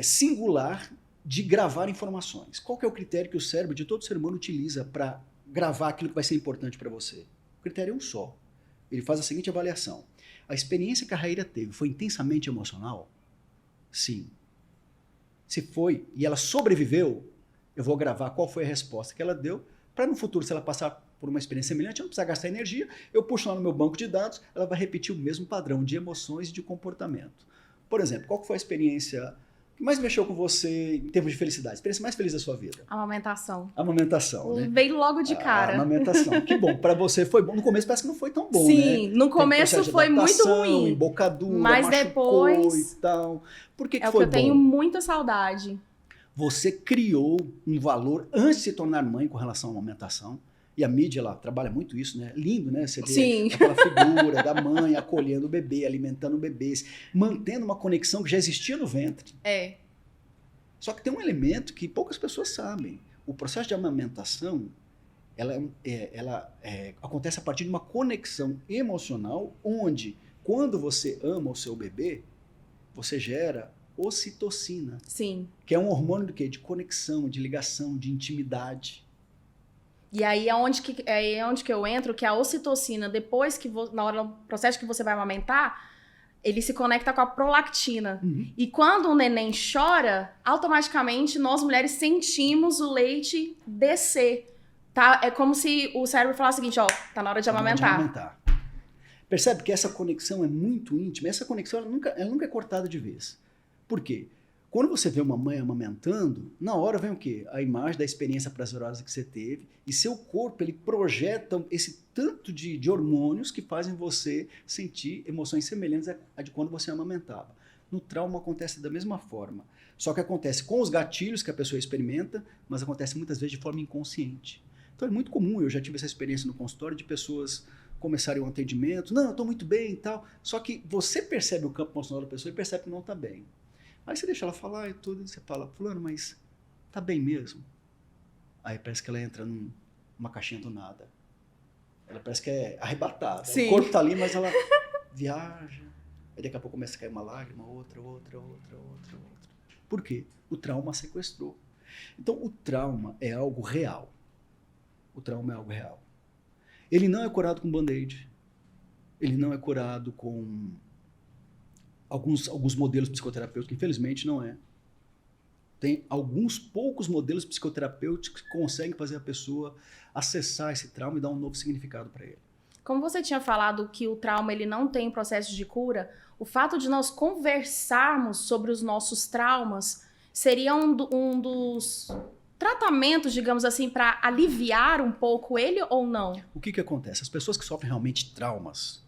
singular de gravar informações. Qual que é o critério que o cérebro de todo ser humano utiliza para gravar aquilo que vai ser importante para você? O critério é um só. Ele faz a seguinte avaliação. A experiência que a Raíra teve foi intensamente emocional? Sim. Se foi e ela sobreviveu, eu vou gravar qual foi a resposta que ela deu, para no futuro, se ela passar por uma experiência semelhante, eu não precisar gastar energia, eu puxo lá no meu banco de dados, ela vai repetir o mesmo padrão de emoções e de comportamento. Por exemplo, qual foi a experiência que mais mexeu com você em termos de felicidade? A experiência mais feliz da sua vida? Amamentação. Amamentação, né? Veio logo de cara. Amamentação. Que bom. Para você foi bom. No começo parece que não foi tão bom, Sim, né? no começo foi muito ruim. Embocadura, mas depois e tal. Por que é foi o que bom? eu tenho muita saudade. Você criou um valor antes de se tornar mãe com relação à amamentação. E a mídia, ela trabalha muito isso, né? Lindo, né? Você vê aquela figura da mãe acolhendo o bebê, alimentando bebês, mantendo uma conexão que já existia no ventre. Só que tem um elemento que poucas pessoas sabem. O processo de amamentação, ela acontece a partir de uma conexão emocional, onde, quando você ama o seu bebê, você gera ocitocina. Sim. Que é um hormônio do quê? De conexão, de ligação, de intimidade. E aí é onde que eu entro, que a ocitocina, depois que na hora do processo que você vai amamentar, ele se conecta com a prolactina. E quando o neném chora, automaticamente nós mulheres sentimos o leite descer. Tá? É como se o cérebro falasse o seguinte, ó, tá na hora de amamentar. Percebe que essa conexão é muito íntima. Essa conexão ela nunca é cortada de vez. Por quê? Quando você vê uma mãe amamentando, na hora vem o quê? A imagem da experiência prazerosa que você teve e seu corpo, ele projeta esse tanto de hormônios que fazem você sentir emoções semelhantes a de quando você amamentava. No trauma acontece da mesma forma, só que acontece com os gatilhos que a pessoa experimenta, mas acontece muitas vezes de forma inconsciente. Então é muito comum, eu já tive essa experiência no consultório de pessoas começarem um atendimento, não, eu estou muito bem e tal, só que você percebe o campo emocional da pessoa e percebe que não está bem. Aí você deixa ela falar e tudo, e você fala, fulano, mas tá bem mesmo? Aí parece que ela entra numa caixinha do nada. Ela parece que é arrebatada. Sim. O corpo tá ali, mas ela viaja. Aí daqui a pouco começa a cair uma lágrima, outra. Por quê? O trauma sequestrou. Então o trauma é algo real. O trauma é algo real. Ele não é curado com band-aid. Ele não é curado com alguns modelos psicoterapêuticos, infelizmente não é. Tem alguns poucos modelos psicoterapêuticos que conseguem fazer a pessoa acessar esse trauma e dar um novo significado para ele. Como você tinha falado que o trauma ele não tem processo de cura, o fato de nós conversarmos sobre os nossos traumas seria um dos tratamentos, digamos assim, para aliviar um pouco ele ou não? O que acontece? As pessoas que sofrem realmente traumas,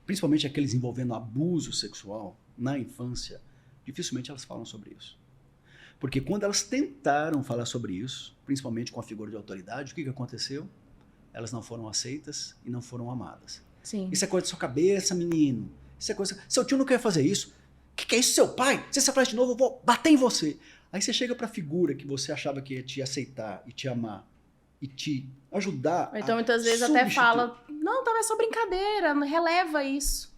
principalmente aqueles envolvendo abuso sexual na infância, dificilmente elas falam sobre isso. Porque quando elas tentaram falar sobre isso, principalmente com a figura de autoridade, o que aconteceu? Elas não foram aceitas e não foram amadas. Sim. Isso é coisa da sua cabeça, menino. Isso é coisa... Seu tio não quer fazer isso. O que é isso, seu pai? Se você falar de novo, eu vou bater em você. Aí você chega para a figura que você achava que ia te aceitar e te amar e te ajudar. Então, muitas vezes até fala, não, é só brincadeira, releva isso.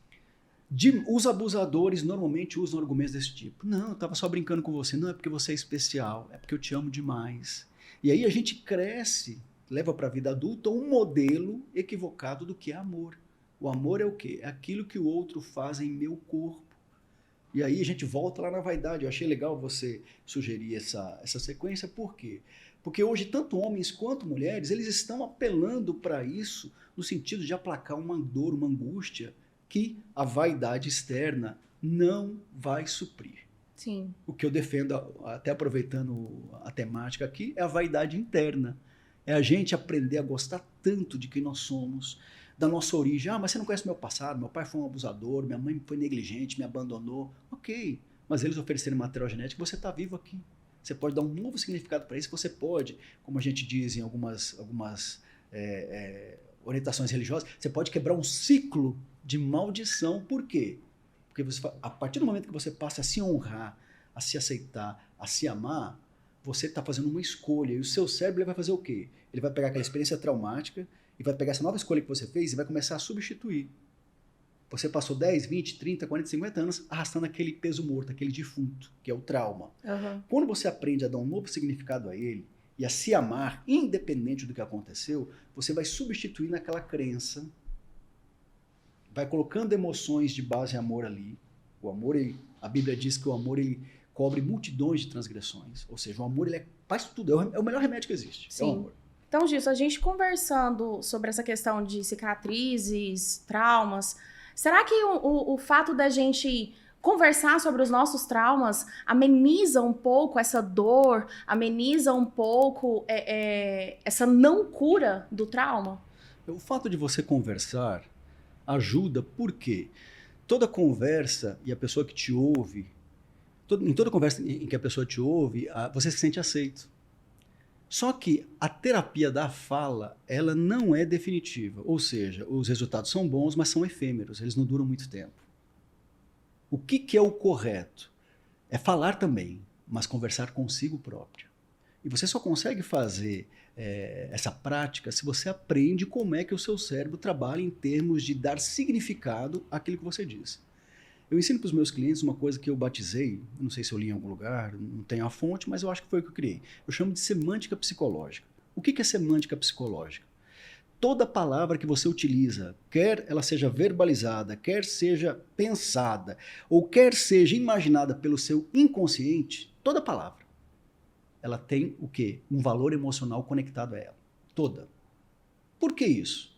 Os abusadores normalmente usam argumentos desse tipo. Não, eu estava só brincando com você. Não, é porque você é especial. É porque eu te amo demais. E aí a gente cresce, leva para a vida adulta um modelo equivocado do que é amor. O amor é o quê? É aquilo que o outro faz em meu corpo. E aí a gente volta lá na vaidade. Eu achei legal você sugerir essa sequência. Por quê? Porque hoje, tanto homens quanto mulheres, eles estão apelando para isso no sentido de aplacar uma dor, uma angústia que a vaidade externa não vai suprir. Sim. O que eu defendo, até aproveitando a temática aqui, é a vaidade interna. É a gente aprender a gostar tanto de quem nós somos, da nossa origem. Ah, mas você não conhece meu passado, meu pai foi um abusador, minha mãe foi negligente, me abandonou. Ok, mas eles oferecerem material genético, você está vivo aqui. Você pode dar um novo significado para isso, você pode, como a gente diz em algumas orientações religiosas, você pode quebrar um ciclo de maldição. Por quê? Porque a partir do momento que você passa a se honrar, a se aceitar, a se amar, você está fazendo uma escolha. E o seu cérebro vai fazer o quê? Ele vai pegar aquela experiência traumática e vai pegar essa nova escolha que você fez e vai começar a substituir. Você passou 10, 20, 30, 40, 50 anos arrastando aquele peso morto, aquele defunto, que é o trauma. Quando você aprende a dar um novo significado a ele e a se amar, independente do que aconteceu, você vai substituir naquela crença, vai colocando emoções de base em amor ali. O amor, a Bíblia diz que o amor ele cobre multidões de transgressões. Ou seja, o amor ele faz tudo, é o melhor remédio que existe. Sim. É o amor. Então, Gilson, a gente conversando sobre essa questão de cicatrizes, traumas, será que o fato da gente conversar sobre os nossos traumas ameniza um pouco essa dor, ameniza um pouco essa não cura do trauma? O fato de você conversar ajuda porque toda conversa e a pessoa que te ouve, em toda conversa em que a pessoa te ouve, você se sente aceito. Só que a terapia da fala, ela não é definitiva. Ou seja, os resultados são bons, mas são efêmeros, eles não duram muito tempo. O que é o correto? É falar também, mas conversar consigo próprio. E você só consegue fazer essa prática se você aprende como é que o seu cérebro trabalha em termos de dar significado àquilo que você diz. Eu ensino para os meus clientes uma coisa que eu batizei, não sei se eu li em algum lugar, não tenho a fonte, mas eu acho que foi o que eu criei. Eu chamo de semântica psicológica. O que é semântica psicológica? Toda palavra que você utiliza, quer ela seja verbalizada, quer seja pensada, ou quer seja imaginada pelo seu inconsciente, toda palavra, ela tem o quê? Um valor emocional conectado a ela. Toda. Por que isso?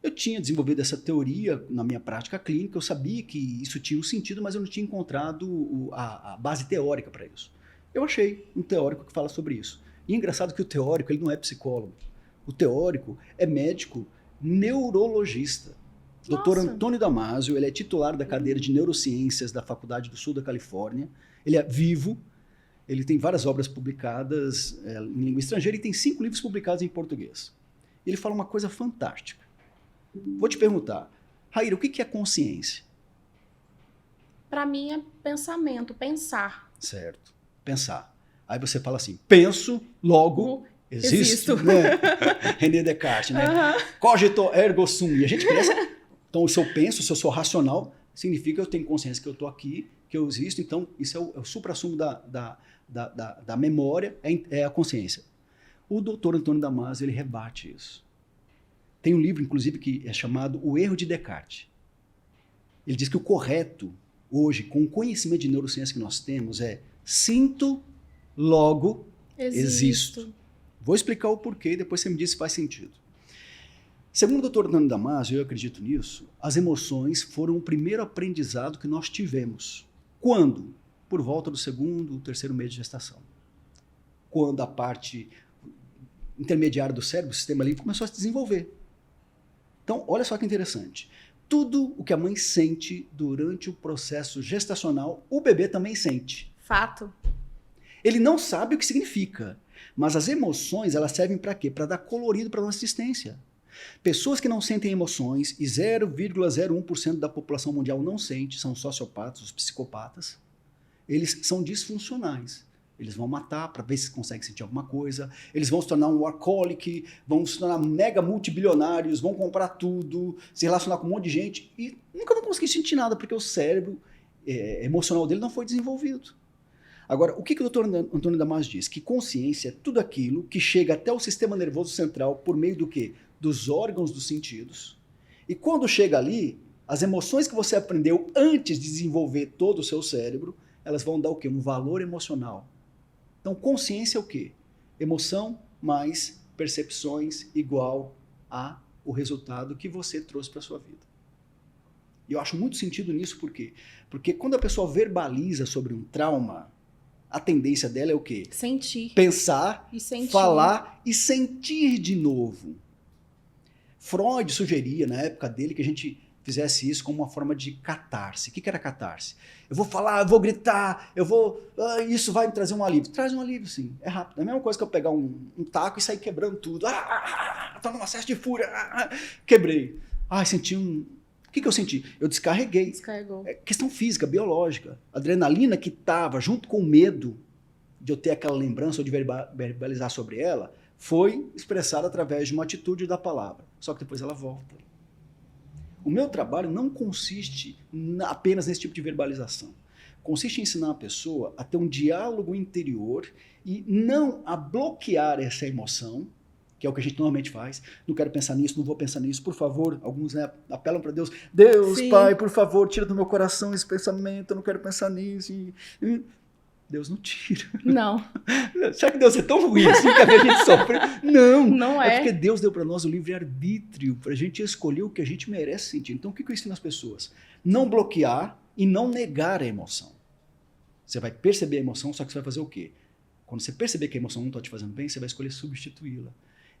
Eu tinha desenvolvido essa teoria na minha prática clínica, eu sabia que isso tinha um sentido, mas eu não tinha encontrado a base teórica para isso. Eu achei um teórico que fala sobre isso. E é engraçado que o teórico ele não é psicólogo. O teórico é médico neurologista. Dr. Antônio Damasio, ele é titular da cadeira de neurociências da Faculdade do Sul da Califórnia. Ele é vivo, ele tem várias obras publicadas em língua estrangeira e tem 5 livros publicados em português. Ele fala uma coisa fantástica. Vou te perguntar, Raíra, o que é consciência? Para mim é pensamento, pensar. Certo, pensar. Aí você fala assim, penso, logo existo. Né? René Descartes, né? Cogito ergo sum. E a gente pensa, então se eu penso, se eu sou racional, significa que eu tenho consciência que eu estou aqui, que eu existo, então isso é o supra-sumo da memória, é a consciência. O doutor Antônio Damasio, ele rebate isso. Tem um livro, inclusive, que é chamado O Erro de Descartes. Ele diz que o correto, hoje, com o conhecimento de neurociência que nós temos, é sinto, logo, existo. Vou explicar o porquê e depois você me diz se faz sentido. Segundo o Dr. Antônio Damasio, eu acredito nisso, as emoções foram o primeiro aprendizado que nós tivemos. Quando? Por volta do 2º, 3º mês de gestação. Quando a parte intermediária do cérebro, o sistema límbico, começou a se desenvolver. Então, olha só que interessante. Tudo o que a mãe sente durante o processo gestacional, o bebê também sente. Fato. Ele não sabe o que significa, mas as emoções, elas servem para quê? Para dar colorido para a nossa existência. Pessoas que não sentem emoções, e 0,01% da população mundial não sente, são sociopatas, os psicopatas, eles são disfuncionais. Eles vão matar para ver se conseguem sentir alguma coisa. Eles vão se tornar um workaholic, vão se tornar mega multibilionários, vão comprar tudo, se relacionar com um monte de gente e nunca vão conseguir sentir nada, porque o cérebro emocional dele não foi desenvolvido. Agora, o que o Dr. Antônio Damasio diz? Que consciência é tudo aquilo que chega até o sistema nervoso central por meio do quê? Dos órgãos dos sentidos. E quando chega ali, as emoções que você aprendeu antes de desenvolver todo o seu cérebro, elas vão dar o quê? Um valor emocional. Então, consciência é o quê? Emoção mais percepções igual a o resultado que você trouxe para a sua vida. E eu acho muito sentido nisso, por quê? Porque quando a pessoa verbaliza sobre um trauma, a tendência dela é o quê? Sentir. Pensar, e sentir. Falar e sentir de novo. Freud sugeria, na época dele, que a gente fizesse isso como uma forma de catarse. O que era catarse? Eu vou falar, eu vou gritar, isso vai me trazer um alívio. Traz um alívio, sim. É rápido. É a mesma coisa que eu pegar um taco e sair quebrando tudo. Tá num acesso de fúria. Quebrei. Senti um... O que eu senti? Eu descarreguei. Descarregou. É questão física, biológica. A adrenalina que estava junto com o medo de eu ter aquela lembrança ou de verbalizar sobre ela, foi expressada através de uma atitude da palavra, só que depois ela volta. O meu trabalho não consiste apenas nesse tipo de verbalização. Consiste em ensinar a pessoa a ter um diálogo interior e não a bloquear essa emoção, que é o que a gente normalmente faz. Não quero pensar nisso, não vou pensar nisso, por favor. Alguns, né, apelam para Deus. Deus, sim, Pai, por favor, tira do meu coração esse pensamento, eu não quero pensar nisso. Deus não tira. Não. Será que Deus é tão ruim assim que a gente sofre? Não. Não é. É porque Deus deu para nós o livre-arbítrio, para a gente escolher o que a gente merece sentir. Então, o que eu ensino às pessoas? Não bloquear e não negar a emoção. Você vai perceber a emoção, só que você vai fazer o quê? Quando você perceber que a emoção não está te fazendo bem, você vai escolher substituí-la.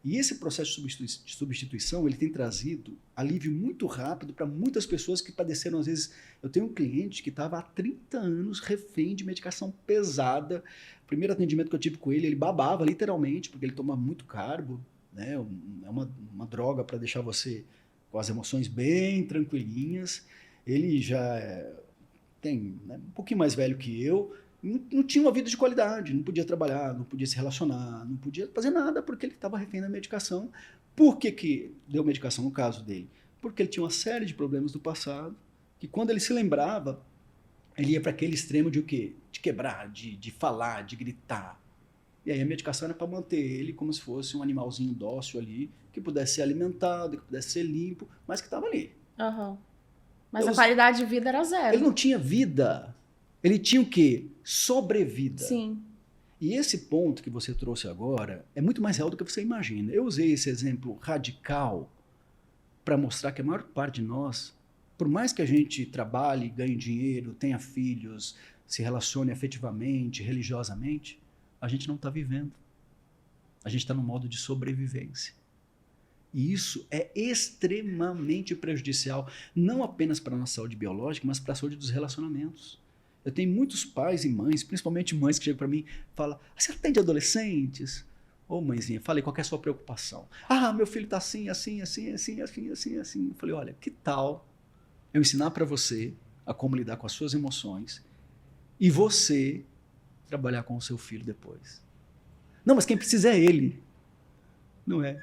E esse processo de substituição, ele tem trazido alívio muito rápido para muitas pessoas que padeceram, às vezes. Eu tenho um cliente que estava há 30 anos refém de medicação pesada. O primeiro atendimento que eu tive com ele, ele babava literalmente, porque ele toma muito carbo, né? É uma droga para deixar você com as emoções bem tranquilinhas. Ele já tem, né, um pouquinho mais velho que eu, não tinha uma vida de qualidade, não podia trabalhar, não podia se relacionar, não podia fazer nada porque ele estava refém da medicação. Por que deu medicação no caso dele? Porque ele tinha uma série de problemas do passado, que quando ele se lembrava, ele ia para aquele extremo de o quê? De quebrar, de falar, de gritar. E aí a medicação era para manter ele como se fosse um animalzinho dócil ali, que pudesse ser alimentado, que pudesse ser limpo, mas que estava ali. Uhum. Mas a qualidade de vida era zero. Ele não tinha vida. Ele tinha o quê? Sobrevida. Sim. E esse ponto que você trouxe agora é muito mais real do que você imagina. Eu usei esse exemplo radical para mostrar que a maior parte de nós, por mais que a gente trabalhe, ganhe dinheiro, tenha filhos, se relacione afetivamente, religiosamente, a gente não está vivendo. A gente está no modo de sobrevivência. E isso é extremamente prejudicial, não apenas para a nossa saúde biológica, mas para a saúde dos relacionamentos. Eu tenho muitos pais e mães, principalmente mães, que chegam para mim e falam: você atende adolescentes? Ô, mãezinha, falei, qual que é a sua preocupação? Ah, meu filho está assim, assim, assim, assim, assim, assim, assim. Eu falei, olha, que tal eu ensinar para você a como lidar com as suas emoções e você trabalhar com o seu filho depois? Não, mas quem precisa é ele. Não é?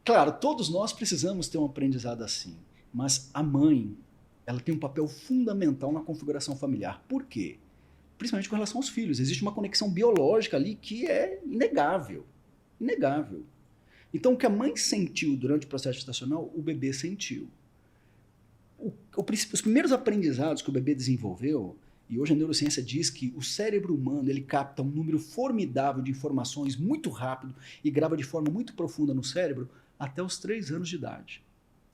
Claro, todos nós precisamos ter um aprendizado assim, mas a mãe, ela tem um papel fundamental na configuração familiar. Por quê? Principalmente com relação aos filhos. Existe uma conexão biológica ali que é inegável. Inegável. Então, o que a mãe sentiu durante o processo gestacional, o bebê sentiu. Os primeiros aprendizados que o bebê desenvolveu, e hoje a neurociência diz que o cérebro humano ele capta um número formidável de informações muito rápido e grava de forma muito profunda no cérebro até os 3 anos de idade.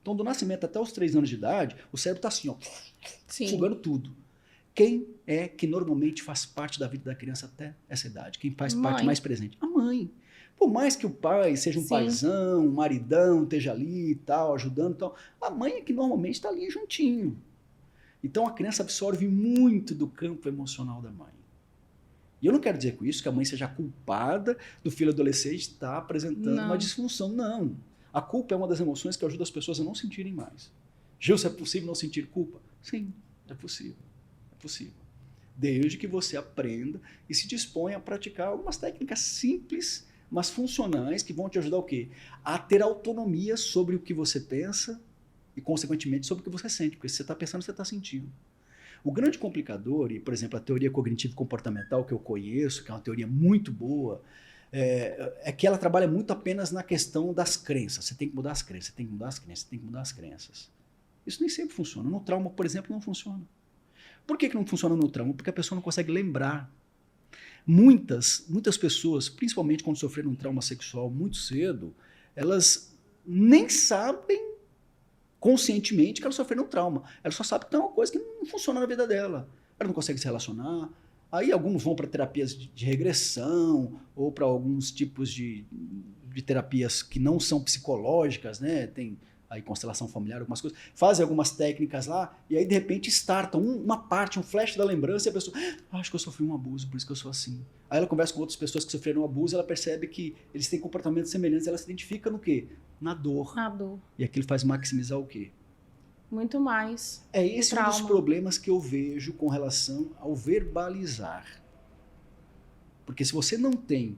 Então, do nascimento até os 3 anos de idade, o cérebro está assim, ó, sugando tudo. Quem é que normalmente faz parte da vida da criança até essa idade? Quem faz parte mais presente? A mãe. Por mais que o pai seja um paizão, um maridão, esteja ali e tal, ajudando e tal, a mãe é que normalmente está ali juntinho. Então a criança absorve muito do campo emocional da mãe. E eu não quero dizer com isso que a mãe seja culpada do filho adolescente estar apresentando uma disfunção. Não. A culpa é uma das emoções que ajuda as pessoas a não sentirem mais. Gilson, é possível não sentir culpa? Sim, é possível. É possível. Desde que você aprenda e se disponha a praticar algumas técnicas simples, mas funcionais, que vão te ajudar o quê? A ter autonomia sobre o que você pensa e, consequentemente, sobre o que você sente. Porque se você está pensando, você está sentindo. O grande complicador, e, por exemplo, a teoria cognitivo-comportamental que eu conheço, que é uma teoria muito boa, é que ela trabalha muito apenas na questão das crenças. Você tem que mudar as crenças, você tem que mudar as crenças, você tem que mudar as crenças. Isso nem sempre funciona. No trauma, por exemplo, não funciona. Por que não funciona no trauma? Porque a pessoa não consegue lembrar. Muitas pessoas, principalmente quando sofreram um trauma sexual muito cedo, elas nem sabem conscientemente que elas sofreram um trauma. Elas só sabem que tem uma coisa que não funciona na vida dela. Ela não consegue se relacionar. Aí alguns vão para terapias de regressão ou para alguns tipos de terapias que não são psicológicas, né? Tem aí constelação familiar, algumas coisas, fazem algumas técnicas lá e aí de repente startam uma parte, um flash da lembrança e a pessoa, acho que eu sofri um abuso, por isso que eu sou assim. Aí ela conversa com outras pessoas que sofreram um abuso, ela percebe que eles têm comportamentos semelhantes, ela se identifica no quê? Na dor. Na dor. E aquilo faz maximizar o quê? Muito mais. É esse um dos problemas que eu vejo com relação ao verbalizar. Porque se você não tem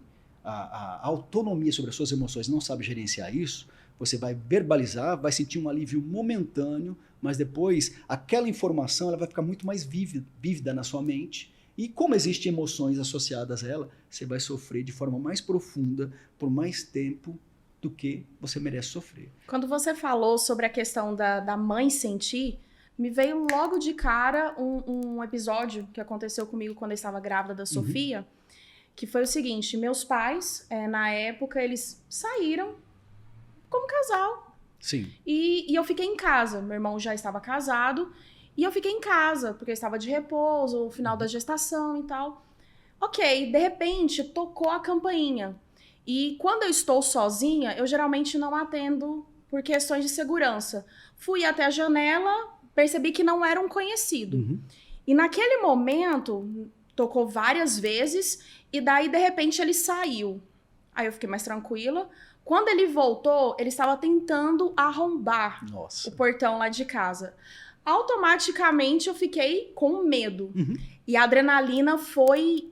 a autonomia sobre as suas emoções, não sabe gerenciar isso, você vai verbalizar, vai sentir um alívio momentâneo, mas depois aquela informação ela vai ficar muito mais vívida na sua mente. E como existem emoções associadas a ela, você vai sofrer de forma mais profunda, por mais tempo do que você merece sofrer. Quando você falou sobre a questão da mãe sentir, me veio logo de cara um episódio que aconteceu comigo quando eu estava grávida da Sofia, que foi o seguinte: meus pais, na época, eles saíram como casal. Sim. E eu fiquei em casa. Meu irmão já estava casado e eu fiquei em casa, porque eu estava de repouso, o final da gestação e tal. Ok, de repente, tocou a campainha. E quando eu estou sozinha, eu geralmente não atendo por questões de segurança. Fui até a janela, percebi que não era um conhecido. E naquele momento, tocou várias vezes, e daí, de repente, ele saiu. Aí eu fiquei mais tranquila. Quando ele voltou, ele estava tentando arrombar o portão lá de casa. Automaticamente, eu fiquei com medo. E a adrenalina foi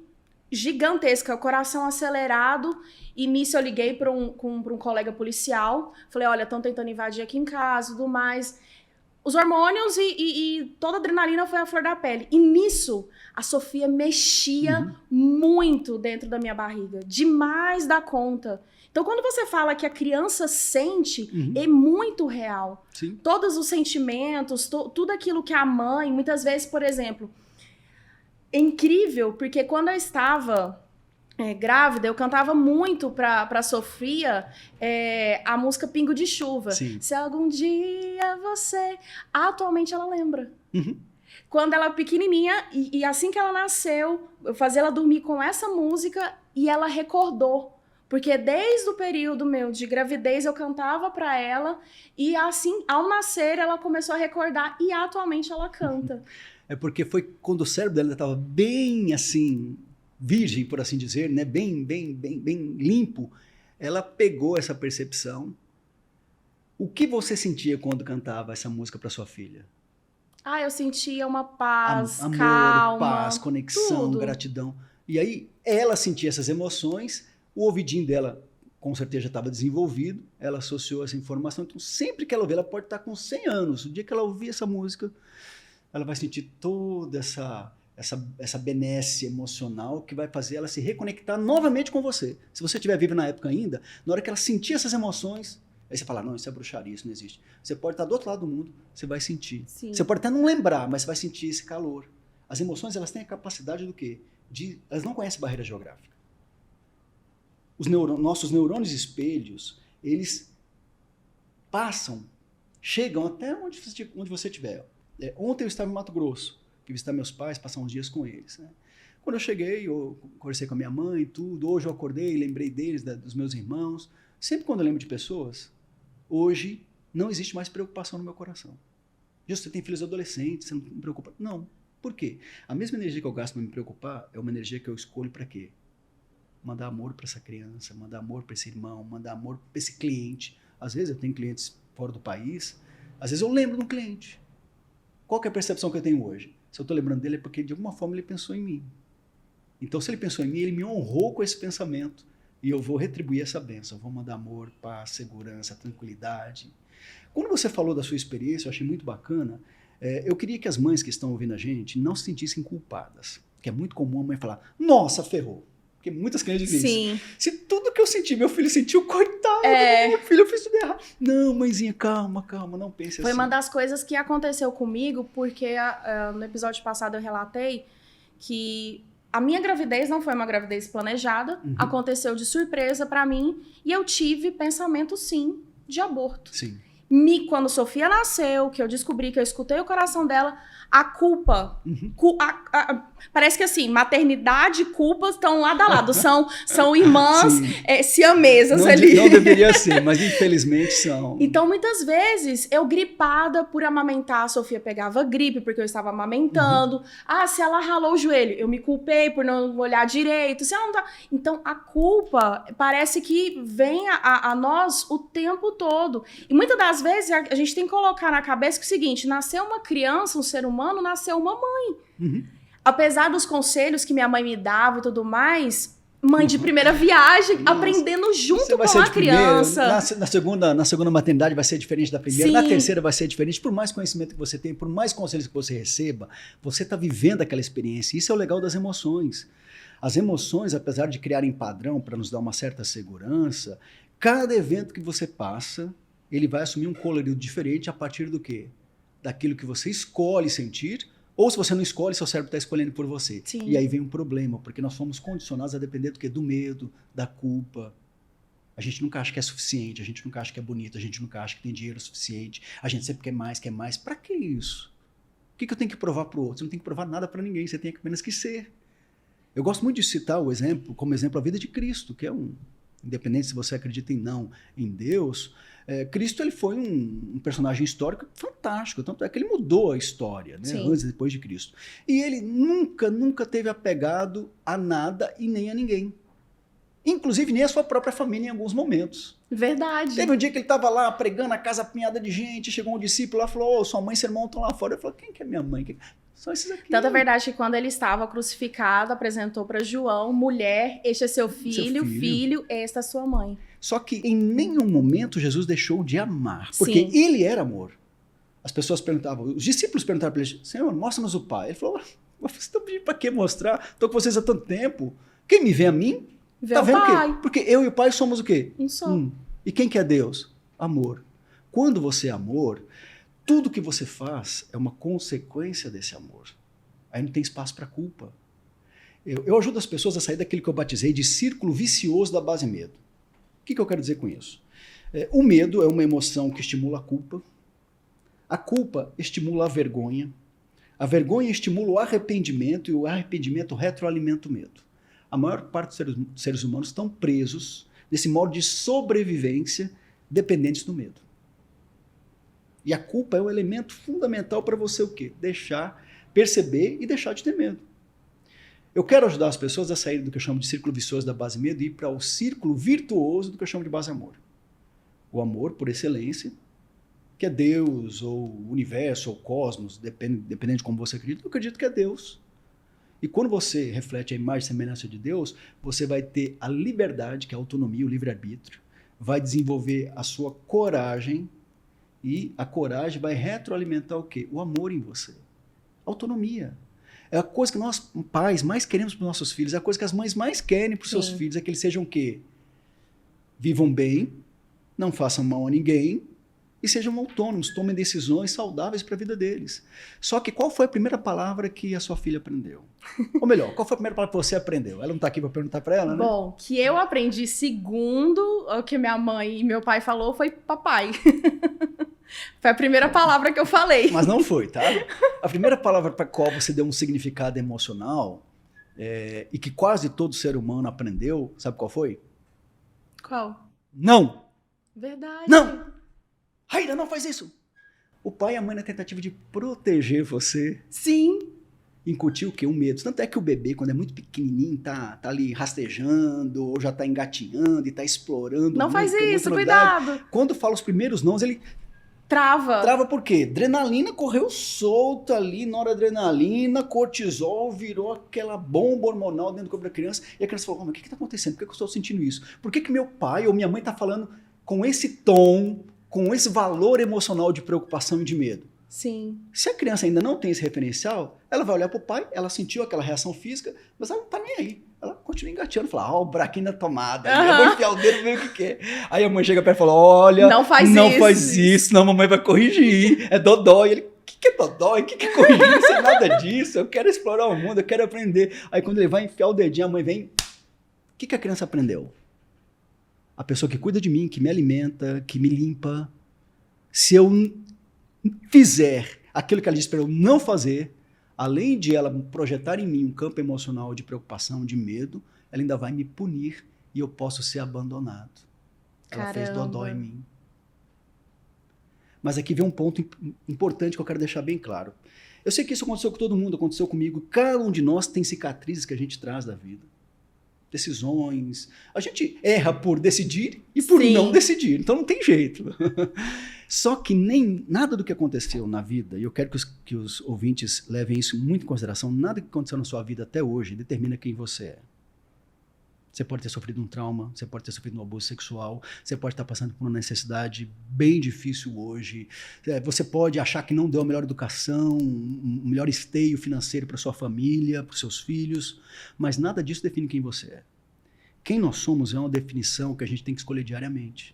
gigantesca, o coração acelerado. E nisso eu liguei para um colega policial. Falei, olha, estão tentando invadir aqui em casa e tudo mais. Os hormônios e toda a adrenalina foi à flor da pele. E nisso, a Sofia mexia muito dentro da minha barriga. Demais da conta. Então, quando você fala que a criança sente, é muito real. Sim. Todos os sentimentos, tudo aquilo que a mãe... Muitas vezes, por exemplo... É incrível, porque quando eu estava grávida, eu cantava muito pra Sofia a música Pingo de Chuva. Sim. Se algum dia você... Atualmente ela lembra. Quando ela é pequenininha, e assim que ela nasceu, eu fazia ela dormir com essa música e ela recordou. Porque desde o período meu de gravidez eu cantava pra ela e assim, ao nascer, ela começou a recordar e atualmente ela canta. É porque foi quando o cérebro dela estava bem assim, virgem, por assim dizer, né? bem limpo, ela pegou essa percepção. O que você sentia quando cantava essa música para sua filha? Eu sentia uma paz, amor, calma, paz, conexão, tudo. gratidão. E aí ela sentia essas emoções, o ouvidinho dela com certeza já estava desenvolvido, ela associou essa informação. Então sempre que ela ouvir, ela pode estar com 100 anos, o dia que ela ouvir essa música, ela vai sentir toda essa benesse emocional que vai fazer ela se reconectar novamente com você. Se você estiver vivo na época ainda, na hora que ela sentir essas emoções, aí você fala, não, isso é bruxaria, isso não existe. Você pode estar do outro lado do mundo, você vai sentir. Sim. Você pode até não lembrar, mas você vai sentir esse calor. As emoções, elas têm a capacidade do quê? Elas não conhecem barreira geográfica. Nossos neurônios espelhos, eles chegam até onde você estiver. Ontem eu estava em Mato Grosso, fui visitar meus pais, passar uns dias com eles. Né? Quando eu cheguei, eu conversei com a minha mãe e tudo. Hoje eu acordei, lembrei deles, dos meus irmãos. Sempre quando eu lembro de pessoas, hoje não existe mais preocupação no meu coração. Você tem filhos adolescentes, você não me preocupa? Não. Por quê? A mesma energia que eu gasto para me preocupar é uma energia que eu escolho para quê? Mandar amor para essa criança, mandar amor para esse irmão, mandar amor para esse cliente. Às vezes eu tenho clientes fora do país, às vezes eu lembro de um cliente. Qual que é a percepção que eu tenho hoje? Se eu estou lembrando dele é porque de alguma forma ele pensou em mim. Então se ele pensou em mim, ele me honrou com esse pensamento e eu vou retribuir essa bênção. Eu vou mandar amor, paz, segurança, tranquilidade. Quando você falou da sua experiência, eu achei muito bacana. Eu queria que as mães que estão ouvindo a gente não se sentissem culpadas. Porque é muito comum a mãe falar, nossa, ferrou. Porque muitas crianças dizem isso. Se tudo que eu senti, meu filho sentiu, coitado, meu filho, eu fiz tudo errado. Não, mãezinha, calma, não pense assim. Foi uma das coisas que aconteceu comigo, porque no episódio passado eu relatei que a minha gravidez não foi uma gravidez planejada, aconteceu de surpresa pra mim, e eu tive pensamento, sim, de aborto. Sim. Quando Sofia nasceu, que eu descobri que eu escutei o coração dela, a culpa, parece que assim, maternidade e culpa estão lado a lado, são irmãs siamesas ali. Não deveria ser, mas infelizmente são. Então, muitas vezes, eu gripada por amamentar, a Sofia pegava gripe porque eu estava amamentando. Se ela ralou o joelho, eu me culpei por não olhar direito. Se ela não tá... Então, a culpa parece que vem a nós o tempo todo. E muitas das vezes, a gente tem que colocar na cabeça que é o seguinte, nasceu uma criança, um ser humano, nasceu uma mãe. Apesar dos conselhos que minha mãe me dava e tudo mais, mãe de primeira viagem, aprendendo junto com a criança. Na segunda maternidade vai ser diferente da primeira, Sim. Na terceira vai ser diferente. Por mais conhecimento que você tenha, por mais conselhos que você receba, você está vivendo aquela experiência. Isso é o legal das emoções. As emoções, apesar de criarem padrão para nos dar uma certa segurança, cada evento que você passa, ele vai assumir um colorido diferente a partir do quê? Daquilo que você escolhe sentir. Ou se você não escolhe, seu cérebro está escolhendo por você. Sim. E aí vem um problema, porque nós fomos condicionados a depender do quê? Do medo, da culpa. A gente nunca acha que é suficiente, a gente nunca acha que é bonito, a gente nunca acha que tem dinheiro suficiente, a gente sempre quer mais, quer mais. Para que isso? O que eu tenho que provar para o outro? Você não tem que provar nada para ninguém, você tem apenas que ser. Eu gosto muito de citar o exemplo, como exemplo a vida de Cristo, que é independente se você acredita em Deus, Cristo ele foi um personagem histórico fantástico, tanto é que ele mudou a história, né, antes e depois de Cristo. E ele nunca teve apegado a nada e nem a ninguém. Inclusive nem a sua própria família em alguns momentos. Verdade. Teve um dia que ele estava lá pregando, a casa apinhada de gente, chegou um discípulo lá e falou, sua mãe e seu irmão estão lá fora. Ele falou, quem que é minha mãe? São esses aqui. Tanto é verdade que quando ele estava crucificado, apresentou para João, mulher, este é seu filho, esta é sua mãe. Só que em nenhum momento Jesus deixou de amar, porque ele era amor. As pessoas perguntavam, os discípulos perguntaram para ele, Senhor, mostra-nos o Pai. Ele falou, vocês estão pedindo para que mostrar? Estou com vocês há tanto tempo. Quem me vê a mim, tá vendo o quê? Porque eu e o Pai somos o quê? Um só. E quem que é Deus? Amor. Quando você é amor, tudo que você faz é uma consequência desse amor. Aí não tem espaço para culpa. Eu ajudo as pessoas a sair daquilo que eu batizei de círculo vicioso da base medo. O que eu quero dizer com isso? O medo é uma emoção que estimula a culpa. A culpa estimula a vergonha. A vergonha estimula o arrependimento e o arrependimento retroalimenta o medo. A maior parte dos seres humanos estão presos nesse modo de sobrevivência dependentes do medo. E a culpa é um elemento fundamental para você o quê? Perceber e deixar de ter medo. Eu quero ajudar as pessoas a sair do que eu chamo de círculo vicioso da base medo e ir para o círculo virtuoso do que eu chamo de base amor. O amor, por excelência, que é Deus, ou o universo, ou o cosmos, dependendo de como você acredita, eu acredito que é Deus. E quando você reflete a imagem e semelhança de Deus, você vai ter a liberdade, que é a autonomia, o livre-arbítrio, vai desenvolver a sua coragem, e a coragem vai retroalimentar o quê? O amor em você. Autonomia. É a coisa que nós, pais, mais queremos para os nossos filhos, é a coisa que as mães mais querem para os seus filhos, é que eles sejam o quê? Vivam bem, não façam mal a ninguém, e sejam autônomos, tomem decisões saudáveis para a vida deles. Só que qual foi a primeira palavra que a sua filha aprendeu? Ou melhor, qual foi a primeira palavra que você aprendeu? Ela não está aqui para perguntar para ela, né? Bom, que eu aprendi segundo o que minha mãe e meu pai falou foi papai. Foi a primeira palavra que eu falei. Mas não foi, tá? A primeira palavra para a qual você deu um significado emocional e que quase todo ser humano aprendeu, sabe qual foi? Qual? Não! Verdade. Não! Raíra, não faz isso! O pai e a mãe, na tentativa de proteger você, sim, incutiu o quê? O medo. Tanto é que o bebê, quando é muito pequenininho, tá ali rastejando, ou já tá engatinhando e tá explorando. Não faz isso, cuidado! Quando fala os primeiros nãos, ele trava. Trava por quê? Adrenalina correu solta ali, noradrenalina, cortisol, virou aquela bomba hormonal dentro do corpo da criança. E a criança falou, mas o que está acontecendo? Por que eu estou sentindo isso? Por que meu pai ou minha mãe está falando com esse tom, com esse valor emocional de preocupação e de medo? Sim. Se a criança ainda não tem esse referencial, ela vai olhar para o pai, ela sentiu aquela reação física, mas ela não está nem aí. Ela continua engateando, fala, o buraquinho da tomada, eu vou enfiar o dedo e ver o que é. Aí a mãe chega perto e fala, olha, não faz isso, senão a mamãe vai corrigir, é dodói. Ele, o que é dodói? O que é corrigir? Não sei nada disso, eu quero explorar o mundo, eu quero aprender. Aí quando ele vai enfiar o dedinho, a mãe vem, o que a criança aprendeu? A pessoa que cuida de mim, que me alimenta, que me limpa, se eu fizer aquilo que ela disse para eu não fazer, além de ela projetar em mim um campo emocional de preocupação, de medo, ela ainda vai me punir e eu posso ser abandonado. Ela fez dodó em mim. Mas aqui vem um ponto importante que eu quero deixar bem claro. Eu sei que isso aconteceu com todo mundo, aconteceu comigo. Cada um de nós tem cicatrizes que a gente traz da vida. Decisões. A gente erra por decidir e por não decidir. Então não tem jeito. Só que nem nada do que aconteceu na vida, e eu quero que os ouvintes levem isso muito em consideração, nada que aconteceu na sua vida até hoje determina quem você é. Você pode ter sofrido um trauma, você pode ter sofrido um abuso sexual, você pode estar passando por uma necessidade bem difícil hoje, você pode achar que não deu a melhor educação, um melhor esteio financeiro para sua família, para os seus filhos, mas nada disso define quem você é. Quem nós somos é uma definição que a gente tem que escolher diariamente.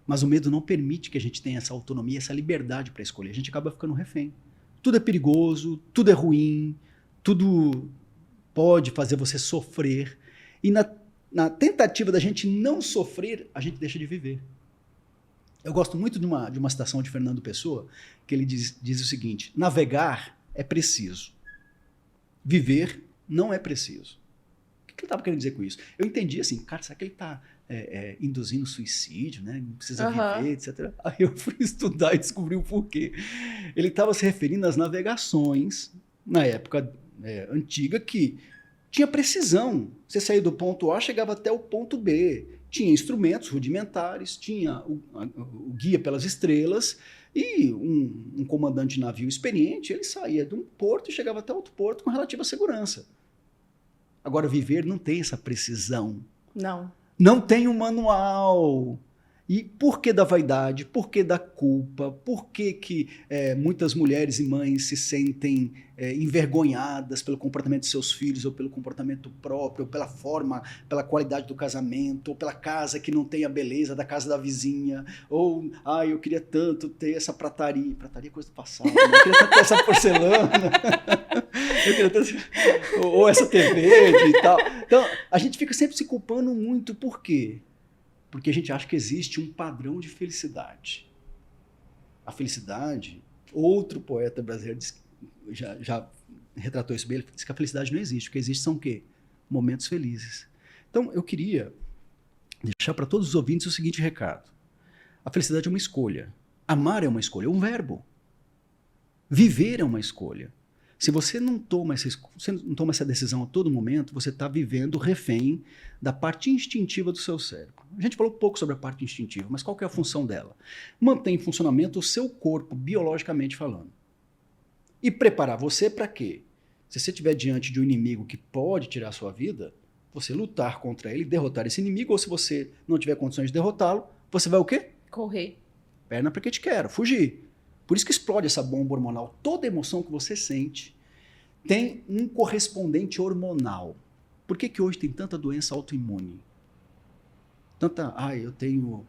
Mas o medo não permite que a gente tenha essa autonomia, essa liberdade para escolher. A gente acaba ficando refém. Tudo é perigoso, tudo é ruim, tudo pode fazer você sofrer. E na tentativa da gente não sofrer, a gente deixa de viver. Eu gosto muito de uma citação de Fernando Pessoa, que ele diz o seguinte: navegar é preciso, viver não é preciso. O que ele estava querendo dizer com isso? Eu entendi assim, cara, será que ele está induzindo suicídio, né? Não precisa viver, etc. Aí eu fui estudar e descobri o porquê. Ele estava se referindo às navegações, na época antiga, que tinha precisão. Você saía do ponto A, chegava até o ponto B. Tinha instrumentos rudimentares, tinha o guia pelas estrelas e um comandante de navio experiente, ele saía de um porto e chegava até outro porto com relativa segurança. Agora, viver não tem essa precisão. Não tem um manual. E por que da vaidade? Por que da culpa? Por que muitas mulheres e mães se sentem envergonhadas pelo comportamento de seus filhos, ou pelo comportamento próprio, ou pela forma, pela qualidade do casamento, ou pela casa que não tem a beleza da casa da vizinha, ou, eu queria tanto ter essa prataria. Prataria é coisa do passado, né? Eu queria tanto ter essa porcelana, eu queria tanto, ou essa TV e tal. Então, a gente fica sempre se culpando muito. Por quê? Porque a gente acha que existe um padrão de felicidade. A felicidade, outro poeta brasileiro já retratou isso bem, ele disse que a felicidade não existe. O que existe são o quê? Momentos felizes. Então, eu queria deixar para todos os ouvintes o seguinte recado. A felicidade é uma escolha. Amar é uma escolha, é um verbo. Viver é uma escolha. Se você não toma essa decisão a todo momento, você está vivendo refém da parte instintiva do seu cérebro. A gente falou pouco sobre a parte instintiva, mas qual que é a função dela? Mantém em funcionamento o seu corpo, biologicamente falando. E preparar você para quê? Se você estiver diante de um inimigo que pode tirar a sua vida, você lutar contra ele, derrotar esse inimigo, ou se você não tiver condições de derrotá-lo, você vai o quê? Correr. Perna para que te quero, fugir. Por isso que explode essa bomba hormonal. Toda emoção que você sente tem um correspondente hormonal. Por que hoje tem tanta doença autoimune? Eu tenho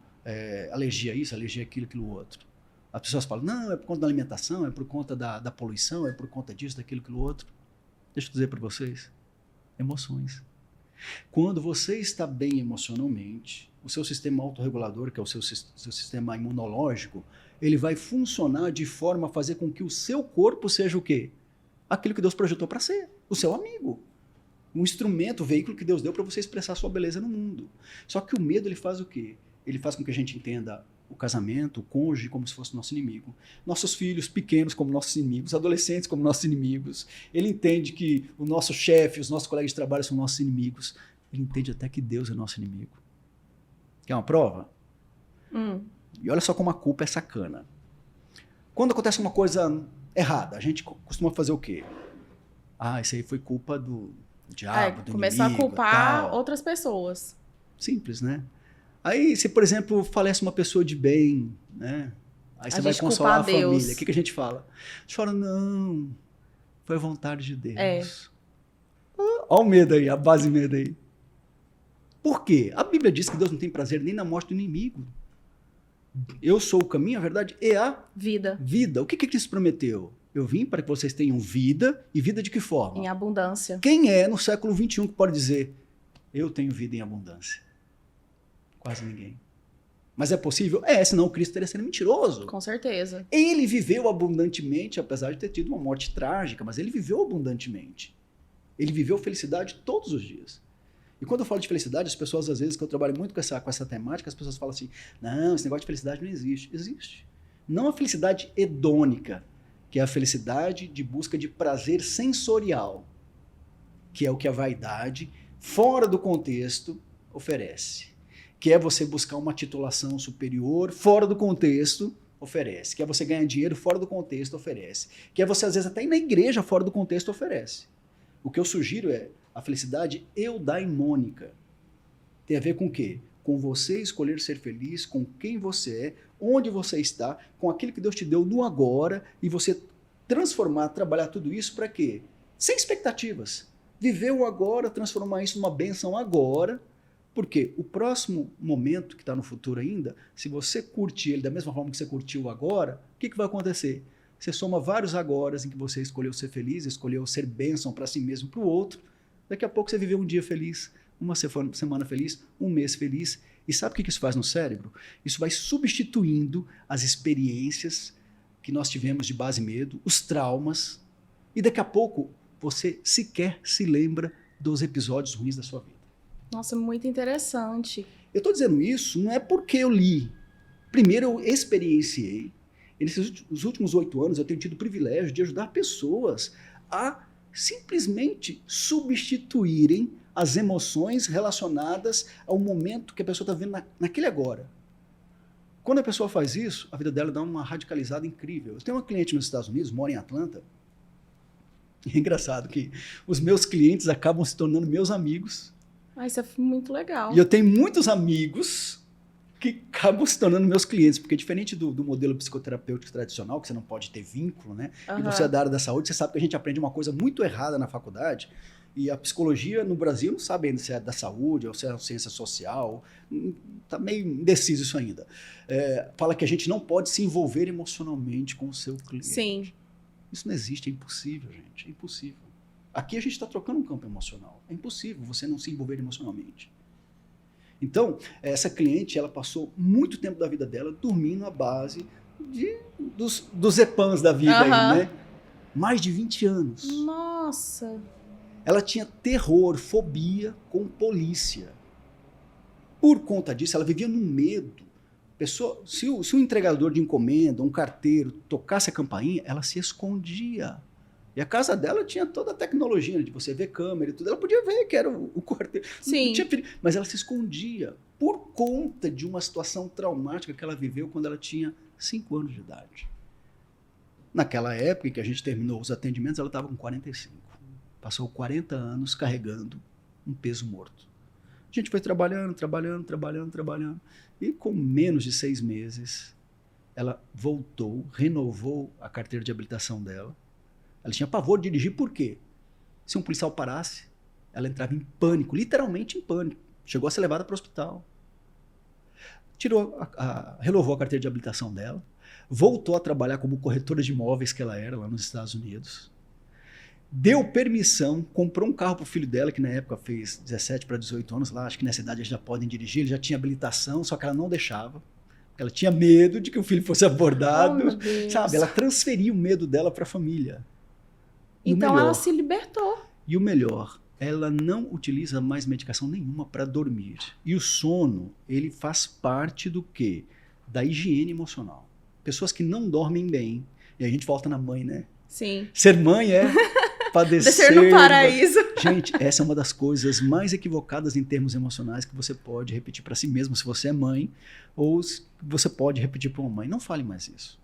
alergia a isso, alergia a aquilo, aquilo outro. As pessoas falam, não, é por conta da alimentação, é por conta da poluição, é por conta disso, daquilo, aquilo outro. Deixa eu dizer para vocês, emoções. Quando você está bem emocionalmente, o seu sistema autorregulador, que é o seu sistema imunológico, ele vai funcionar de forma a fazer com que o seu corpo seja o quê? Aquilo que Deus projetou para ser, o seu amigo. Um instrumento, um veículo que Deus deu para você expressar a sua beleza no mundo. Só que o medo, ele faz o quê? Ele faz com que a gente entenda o casamento, o cônjuge como se fosse nosso inimigo. Nossos filhos pequenos como nossos inimigos, adolescentes como nossos inimigos. Ele entende que o nosso chefe, os nossos colegas de trabalho são nossos inimigos. Ele entende até que Deus é nosso inimigo. Quer uma prova? E olha só como a culpa é sacana. Quando acontece uma coisa errada, a gente costuma fazer o quê? Isso aí foi culpa do diabo, do começar inimigo. A culpar outras pessoas. Simples, né? Aí, se, por exemplo, falece uma pessoa de bem, né? Aí você vai consolar a família. O que a gente fala? A gente fala, não, foi a vontade de Deus. Olha o medo aí, a base medo aí. Por quê? A Bíblia diz que Deus não tem prazer nem na morte do inimigo. Eu sou o caminho, a verdade e a vida. O que Cristo prometeu? Eu vim para que vocês tenham vida, e vida de que forma? Em abundância. Quem é no século XXI que pode dizer, eu tenho vida em abundância? Quase ninguém. Mas é possível? Senão o Cristo teria sido mentiroso. Com certeza. Ele viveu abundantemente, apesar de ter tido uma morte trágica, mas ele viveu abundantemente. Ele viveu felicidade todos os dias. E quando eu falo de felicidade, as pessoas, às vezes, que eu trabalho muito com essa temática, as pessoas falam assim, não, esse negócio de felicidade não existe. Existe. Não a felicidade hedônica, que é a felicidade de busca de prazer sensorial, que é o que a vaidade, fora do contexto, oferece. Que é você buscar uma titulação superior, fora do contexto, oferece. Que é você ganhar dinheiro, fora do contexto, oferece. Que é você, às vezes, até ir na igreja, fora do contexto, oferece. O que eu sugiro é a felicidade eudaimônica, Tem a ver com o quê? Com você escolher ser feliz, com quem você é, onde você está, com aquilo que Deus te deu no agora, e você transformar, trabalhar tudo isso para quê? Sem expectativas. Viver o agora, transformar isso numa bênção agora, porque o próximo momento que está no futuro ainda, se você curtir ele da mesma forma que você curtiu agora, o que vai acontecer? Você soma vários agoras em que você escolheu ser feliz, escolheu ser bênção para si mesmo, para o outro. Daqui a pouco você viveu um dia feliz, uma semana feliz, um mês feliz. E sabe o que isso faz no cérebro? Isso vai substituindo as experiências que nós tivemos de base medo, os traumas, e daqui a pouco você sequer se lembra dos episódios ruins da sua vida. Nossa, muito interessante. Eu estou dizendo isso não é porque eu li. Primeiro eu experienciei. E nesses últimos 8 anos eu tenho tido o privilégio de ajudar pessoas a simplesmente substituírem as emoções relacionadas ao momento que a pessoa está vivendo naquele agora. Quando a pessoa faz isso, a vida dela dá uma radicalizada incrível. Eu tenho uma cliente nos Estados Unidos, mora em Atlanta. É engraçado que os meus clientes acabam se tornando meus amigos. Isso é muito legal. E eu tenho muitos amigos que acabam se tornando meus clientes, porque diferente do modelo psicoterapêutico tradicional, que você não pode ter vínculo, né? E você é da área da saúde, você sabe que a gente aprende uma coisa muito errada na faculdade, e a psicologia no Brasil não sabe ainda se é da saúde ou se é ciência social, está meio indeciso isso ainda. Fala que a gente não pode se envolver emocionalmente com o seu cliente. Sim. Isso não existe, é impossível, gente, é impossível. Aqui a gente está trocando um campo emocional, é impossível você não se envolver emocionalmente. Então, essa cliente, ela passou muito tempo da vida dela dormindo à base dos EPANs da vida, aí, né? Mais de 20 anos. Nossa! Ela tinha terror, fobia com polícia. Por conta disso, ela vivia num medo. Se o entregador de encomenda, um carteiro, tocasse a campainha, ela se escondia. E a casa dela tinha toda a tecnologia, de você ver câmera e tudo. Ela podia ver que era o quarteiro. Sim. Mas ela se escondia por conta de uma situação traumática que ela viveu quando ela tinha 5 anos de idade. Naquela época em que a gente terminou os atendimentos, ela estava com 45. Passou 40 anos carregando um peso morto. A gente foi trabalhando. E com menos de 6 meses, ela voltou, renovou a carteira de habilitação dela. Ela tinha pavor de dirigir, por quê? Se um policial parasse, ela entrava em pânico, literalmente em pânico. Chegou a ser levada para o hospital. Renovou a carteira de habilitação dela, voltou a trabalhar como corretora de imóveis que ela era lá nos Estados Unidos. Deu permissão, comprou um carro para o filho dela, que na época fez 17 para 18 anos lá, acho que nessa idade eles já podem dirigir, ele já tinha habilitação, só que ela não deixava. Ela tinha medo de que o filho fosse abordado. Oh, meu Deus. Sabe? Ela transferiu o medo dela para a família. Então ela se libertou. E o melhor, ela não utiliza mais medicação nenhuma para dormir. E o sono, ele faz parte do quê? Da higiene emocional. Pessoas que não dormem bem, e a gente volta na mãe, né? Sim. Ser mãe é padecer. Descer no paraíso. Gente, essa é uma das coisas mais equivocadas em termos emocionais que você pode repetir para si mesmo se você é mãe, ou você pode repetir para uma mãe. Não fale mais isso.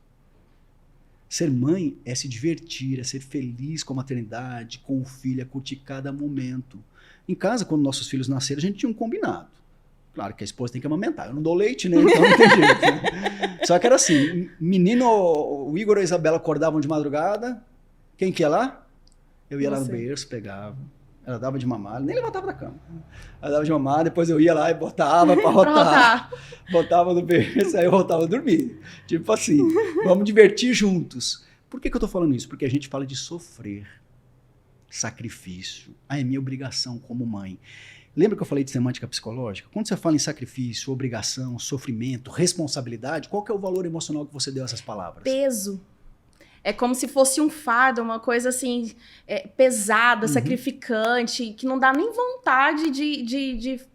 Ser mãe é se divertir, é ser feliz com a maternidade, com o filho, é curtir cada momento. Em casa, quando nossos filhos nasceram, a gente tinha um combinado. Claro que a esposa tem que amamentar. Eu não dou leite, né? Então não tem jeito. Né? Só que era assim, menino, o Igor e a Isabela acordavam de madrugada. Quem que ia lá? Eu ia lá no berço, pegava. Ela dava de mamar, nem levantava da cama. Ela dava de mamar, depois eu ia lá e botava para rotar. Botava no berço, aí eu voltava a dormir. Tipo assim, vamos divertir juntos. Por que eu tô falando isso? Porque a gente fala de sofrer, sacrifício. É minha obrigação como mãe. Lembra que eu falei de semântica psicológica? Quando você fala em sacrifício, obrigação, sofrimento, responsabilidade, qual que é o valor emocional que você deu a essas palavras? Peso. É como se fosse um fardo, uma coisa assim, pesada, sacrificante, que não dá nem vontade de exercer.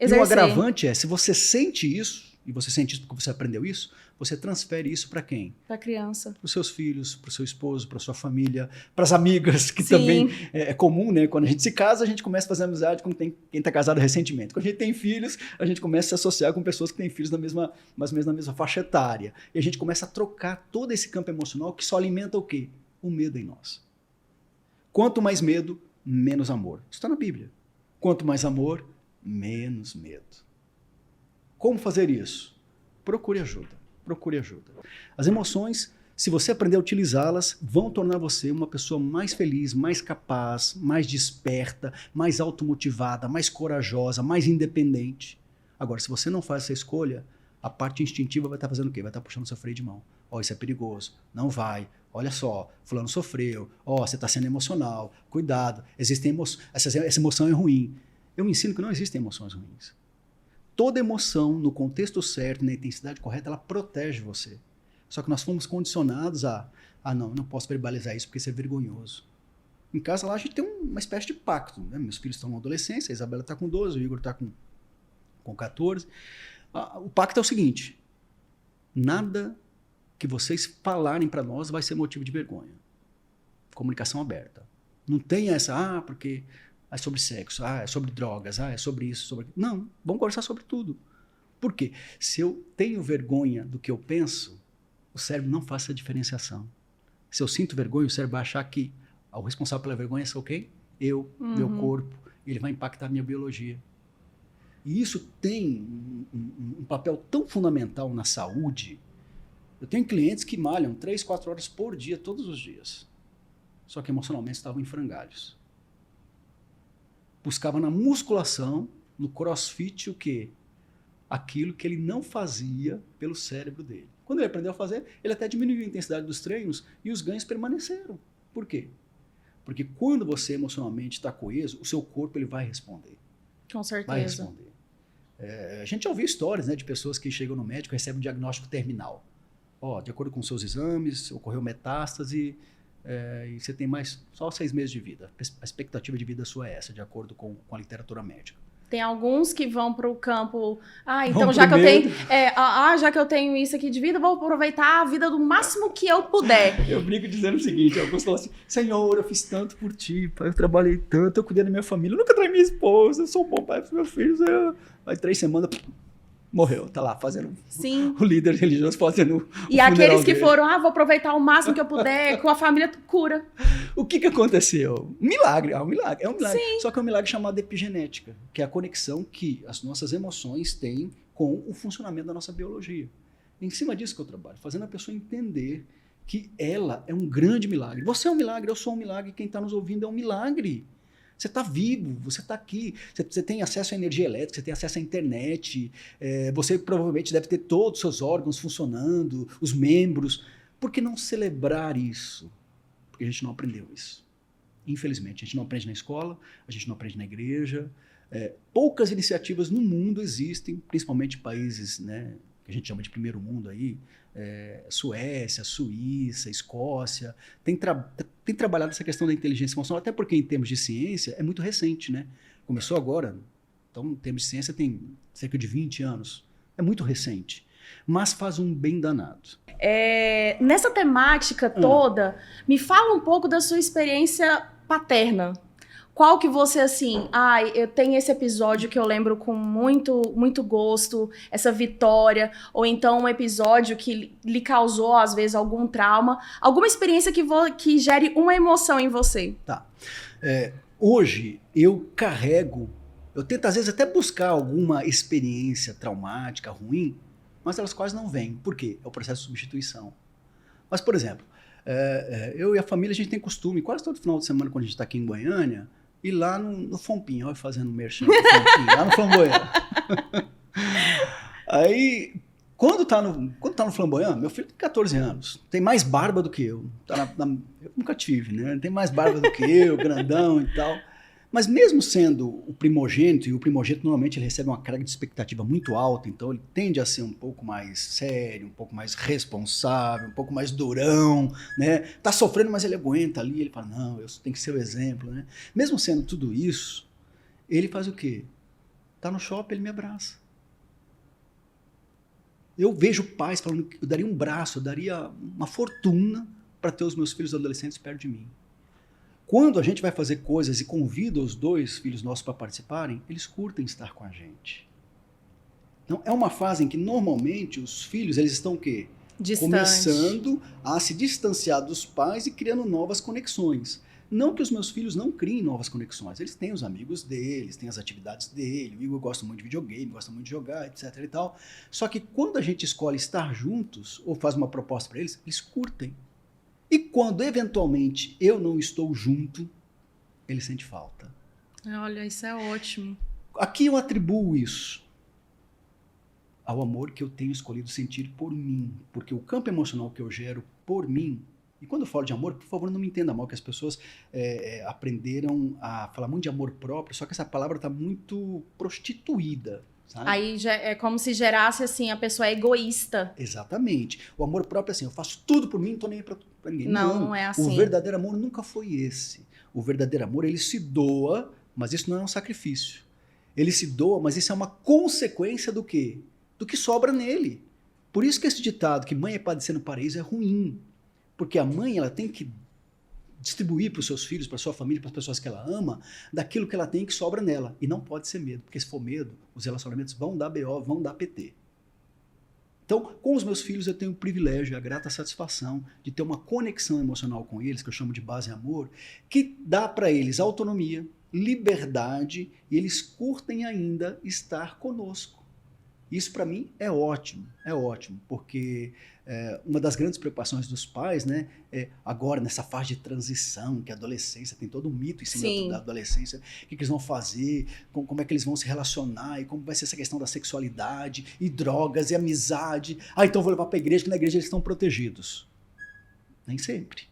E o agravante é, se você sente isso, e você sente isso porque você aprendeu isso, você transfere isso para quem? Para a criança. Para os seus filhos, para o seu esposo, para a sua família, para as amigas, que também é comum, né? Quando a gente se casa, a gente começa a fazer amizade com quem está casado recentemente. Quando a gente tem filhos, a gente começa a se associar com pessoas que têm filhos mais ou menos na mesma faixa etária. E a gente começa a trocar todo esse campo emocional que só alimenta o quê? O medo em nós. Quanto mais medo, menos amor. Isso está na Bíblia. Quanto mais amor, menos medo. Como fazer isso? Procure ajuda. Procure ajuda. As emoções, se você aprender a utilizá-las, vão tornar você uma pessoa mais feliz, mais capaz, mais desperta, mais automotivada, mais corajosa, mais independente. Agora, se você não faz essa escolha, a parte instintiva vai estar fazendo o quê? Vai estar puxando seu freio de mão. Ó, isso é perigoso. Não vai. Olha só, fulano sofreu. Ó, você está sendo emocional. Cuidado. Existem essa emoção é ruim. Eu ensino que não existem emoções ruins. Toda emoção, no contexto certo, na intensidade correta, ela protege você. Só que nós fomos condicionados não posso verbalizar isso porque isso é vergonhoso. Em casa lá a gente tem uma espécie de pacto. Né? Meus filhos estão na adolescência, a Isabela está com 12, o Igor está com 14. O pacto é o seguinte: nada que vocês falarem para nós vai ser motivo de vergonha. Comunicação aberta. Não tem essa, porque é sobre sexo, é sobre drogas, é sobre isso, sobre aquilo. Não, vamos conversar sobre tudo. Por quê? Se eu tenho vergonha do que eu penso, o cérebro não faz essa diferenciação. Se eu sinto vergonha, o cérebro vai achar que o responsável pela vergonha sou quem? Eu, meu corpo. Ele vai impactar a minha biologia. E isso tem um papel tão fundamental na saúde. Eu tenho clientes que malham 3, 4 horas por dia, todos os dias. Só que emocionalmente estavam em frangalhos. Buscava na musculação, no crossfit, o quê? Aquilo que ele não fazia pelo cérebro dele. Quando ele aprendeu a fazer, ele até diminuiu a intensidade dos treinos e os ganhos permaneceram. Por quê? Porque quando você emocionalmente está coeso, o seu corpo ele vai responder. Com certeza. Vai responder. A gente já ouviu histórias, né, de pessoas que chegam no médico e recebem um diagnóstico terminal. De acordo com seus exames, ocorreu metástase e você tem mais só 6 meses de vida. A expectativa de vida sua é essa, de acordo com a literatura médica. Tem alguns que vão para o campo. Então já que eu tenho isso aqui de vida, vou aproveitar a vida do máximo que eu puder. Eu brinco dizendo o seguinte: alguns falam assim, Senhor, eu fiz tanto por ti, pai, eu trabalhei tanto, eu cuidei da minha família, eu nunca traí minha esposa, eu sou um bom pai para os meus filhos. Aí 3 semanas, morreu, tá lá fazendo. Sim. O líder religioso fazendo e aqueles que foram, vou aproveitar o máximo que eu puder, com a família, cura. O que aconteceu? Um milagre, é um milagre. Sim. Só que é um milagre chamado epigenética, que é a conexão que as nossas emoções têm com o funcionamento da nossa biologia. Em cima disso que eu trabalho, fazendo a pessoa entender que ela é um grande milagre. Você é um milagre, eu sou um milagre, quem está nos ouvindo é um milagre. Você está vivo, você está aqui, você tem acesso à energia elétrica, você tem acesso à internet, você provavelmente deve ter todos os seus órgãos funcionando, os membros. Por que não celebrar isso? Porque a gente não aprendeu isso. Infelizmente, a gente não aprende na escola, a gente não aprende na igreja. Poucas iniciativas no mundo existem, principalmente em países, né, que a gente chama de primeiro mundo aí, Suécia, Suíça, Escócia, tem trabalhado essa questão da inteligência emocional, até porque em termos de ciência é muito recente, né? Começou agora, então em termos de ciência tem cerca de 20 anos, é muito recente, mas faz um bem danado. Nessa temática toda, me fala um pouco da sua experiência paterna. Qual que você, assim, eu tenho esse episódio que eu lembro com muito, muito gosto, essa vitória, ou então um episódio que lhe causou, às vezes, algum trauma, alguma experiência que gere uma emoção em você. Tá. Hoje, eu tento, às vezes, até buscar alguma experiência traumática, ruim, mas elas quase não vêm. Por quê? É o processo de substituição. Mas, por exemplo, eu e a família, a gente tem costume, quase todo final de semana, quando a gente está aqui em Goiânia, ir lá no Fompinho, olha, fazendo merchan do Fompinho, lá no Flamboyant. Aí, quando tá no Flamboyant, meu filho tem 14 anos, tem mais barba do que eu. Eu nunca tive, né? Tem mais barba do que eu, grandão e tal. Mas mesmo sendo o primogênito, e o primogênito normalmente ele recebe uma carga de expectativa muito alta, então ele tende a ser um pouco mais sério, um pouco mais responsável, um pouco mais durão, né? Tá sofrendo, mas ele aguenta ali, ele fala, não, eu tenho que ser o exemplo, né? Mesmo sendo tudo isso, ele faz o quê? Tá no shopping, ele me abraça. Eu vejo pais falando que eu daria um braço, eu daria uma fortuna para ter os meus filhos adolescentes perto de mim. Quando a gente vai fazer coisas e convida os 2 filhos nossos para participarem, eles curtem estar com a gente. Então, é uma fase em que, normalmente, os filhos eles estão o quê? Distante. Começando a se distanciar dos pais e criando novas conexões. Não que os meus filhos não criem novas conexões. Eles têm os amigos deles, têm as atividades dele. O Igor gosta muito de videogame, gosta muito de jogar, etc. e tal. Só que quando a gente escolhe estar juntos ou faz uma proposta para eles, eles curtem. E quando, eventualmente, eu não estou junto, ele sente falta. Olha, isso é ótimo. Aqui eu atribuo isso ao amor que eu tenho escolhido sentir por mim. Porque o campo emocional que eu gero por mim. E quando eu falo de amor, por favor, não me entenda mal, que as pessoas aprenderam a falar muito de amor próprio, só que essa palavra está muito prostituída, sabe? Aí já é como se gerasse assim, a pessoa é egoísta. Exatamente. O amor próprio é assim, eu faço tudo por mim, não estou nem aí para ninguém. Não é assim. O verdadeiro amor nunca foi esse. O verdadeiro amor, ele se doa, mas isso não é um sacrifício. Ele se doa, mas isso é uma consequência do quê? Do que sobra nele. Por isso que esse ditado, que mãe é padecer no paraíso, é ruim. Porque a mãe, ela tem que distribuir para os seus filhos, para a sua família, para as pessoas que ela ama, daquilo que ela tem que sobra nela. E não pode ser medo, porque se for medo, os relacionamentos vão dar BO, vão dar PT. Então, com os meus filhos, eu tenho o privilégio, a grata satisfação de ter uma conexão emocional com eles, que eu chamo de base amor, que dá para eles autonomia, liberdade, e eles curtem ainda estar conosco. Isso para mim é ótimo, porque uma das grandes preocupações dos pais, né, é agora nessa fase de transição, que a adolescência tem todo um mito em cima da adolescência, o que eles vão fazer, como é que eles vão se relacionar, e como vai ser essa questão da sexualidade, e drogas, e amizade. Então vou levar para a igreja, que na igreja eles estão protegidos. Nem sempre,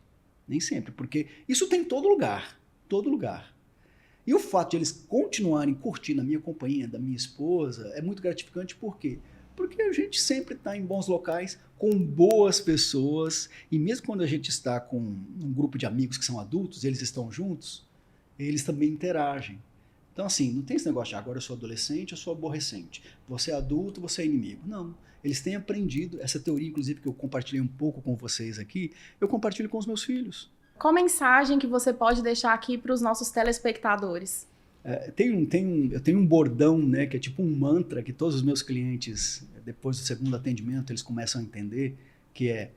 porque isso tem em todo lugar. E o fato de eles continuarem curtindo a minha companhia, da minha esposa, é muito gratificante. Por quê? Porque a gente sempre está em bons locais, com boas pessoas, e mesmo quando a gente está com um grupo de amigos que são adultos, eles estão juntos, eles também interagem. Então, assim, não tem esse negócio de agora eu sou adolescente, eu sou aborrecente. Você é adulto, você é inimigo. Não. Eles têm aprendido, essa teoria, inclusive, que eu compartilhei um pouco com vocês aqui, eu compartilho com os meus filhos. Qual mensagem que você pode deixar aqui para os nossos telespectadores? Eu tenho um bordão, né, que é tipo um mantra que todos os meus clientes, depois do segundo atendimento, eles começam a entender, que é: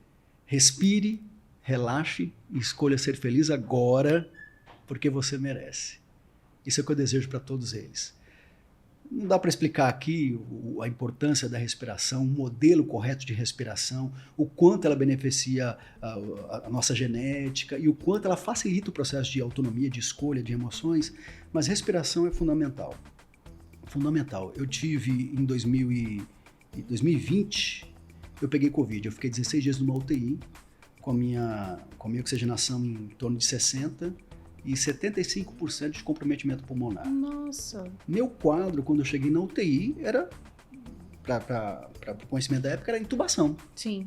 respire, relaxe e escolha ser feliz agora, porque você merece. Isso é o que eu desejo para todos eles. Não dá para explicar aqui a importância da respiração, o modelo correto de respiração, o quanto ela beneficia a nossa genética e o quanto ela facilita o processo de autonomia, de escolha, de emoções, mas respiração é fundamental. Fundamental. Eu tive em 2020, eu peguei Covid, eu fiquei 16 dias numa UTI, com a minha oxigenação em torno de 60%, e 75% de comprometimento pulmonar. Nossa! Meu quadro, quando eu cheguei na UTI, era, para o conhecimento da época, era intubação. Sim.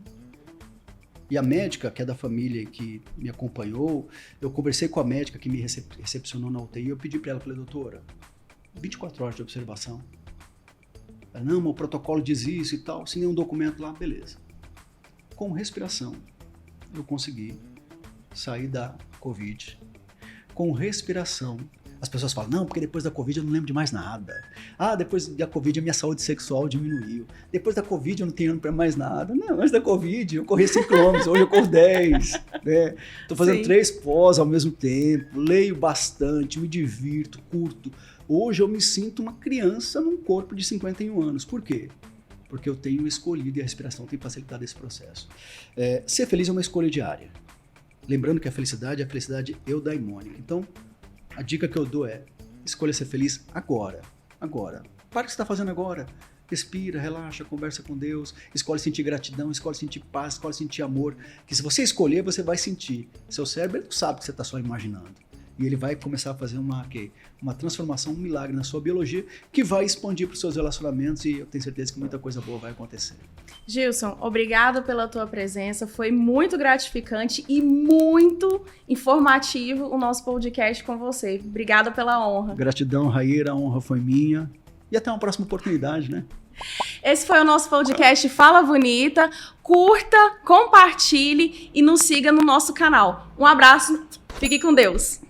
E a médica, que é da família que me acompanhou, eu conversei com a médica que me recepcionou na UTI, eu pedi para ela, falei: doutora, 24 horas de observação. Ela: não, o protocolo diz isso e tal, sem nenhum documento lá, beleza. Com respiração, eu consegui sair da Covid. Com respiração. As pessoas falam: não, porque depois da Covid eu não lembro de mais nada. Depois da Covid a minha saúde sexual diminuiu. Depois da Covid eu não tenho ânimo para mais nada. Não, antes da Covid eu corri 5 km, hoje eu corro 10. Né? Tô fazendo 3 pós ao mesmo tempo, leio bastante, me divirto, curto. Hoje eu me sinto uma criança num corpo de 51 anos. Por quê? Porque eu tenho escolhido, e a respiração tem facilitado esse processo. Ser feliz é uma escolha diária. Lembrando que a felicidade é eudaimônica. Então, a dica que eu dou é: escolha ser feliz agora. Agora. Para o que você está fazendo agora. Respira, relaxa, conversa com Deus. Escolhe sentir gratidão, escolhe sentir paz, escolhe sentir amor. Que se você escolher, você vai sentir. Seu cérebro, ele não sabe que você está só imaginando. E ele vai começar a fazer uma transformação, um milagre na sua biologia, que vai expandir para os seus relacionamentos, e eu tenho certeza que muita coisa boa vai acontecer. Gilson, obrigado pela tua presença, foi muito gratificante e muito informativo o nosso podcast com você. Obrigada pela honra. Gratidão, Raíra, a honra foi minha, e até uma próxima oportunidade, né? Esse foi o nosso podcast Fala Bonita. Curta, compartilhe e nos siga no nosso canal. Um abraço, fique com Deus.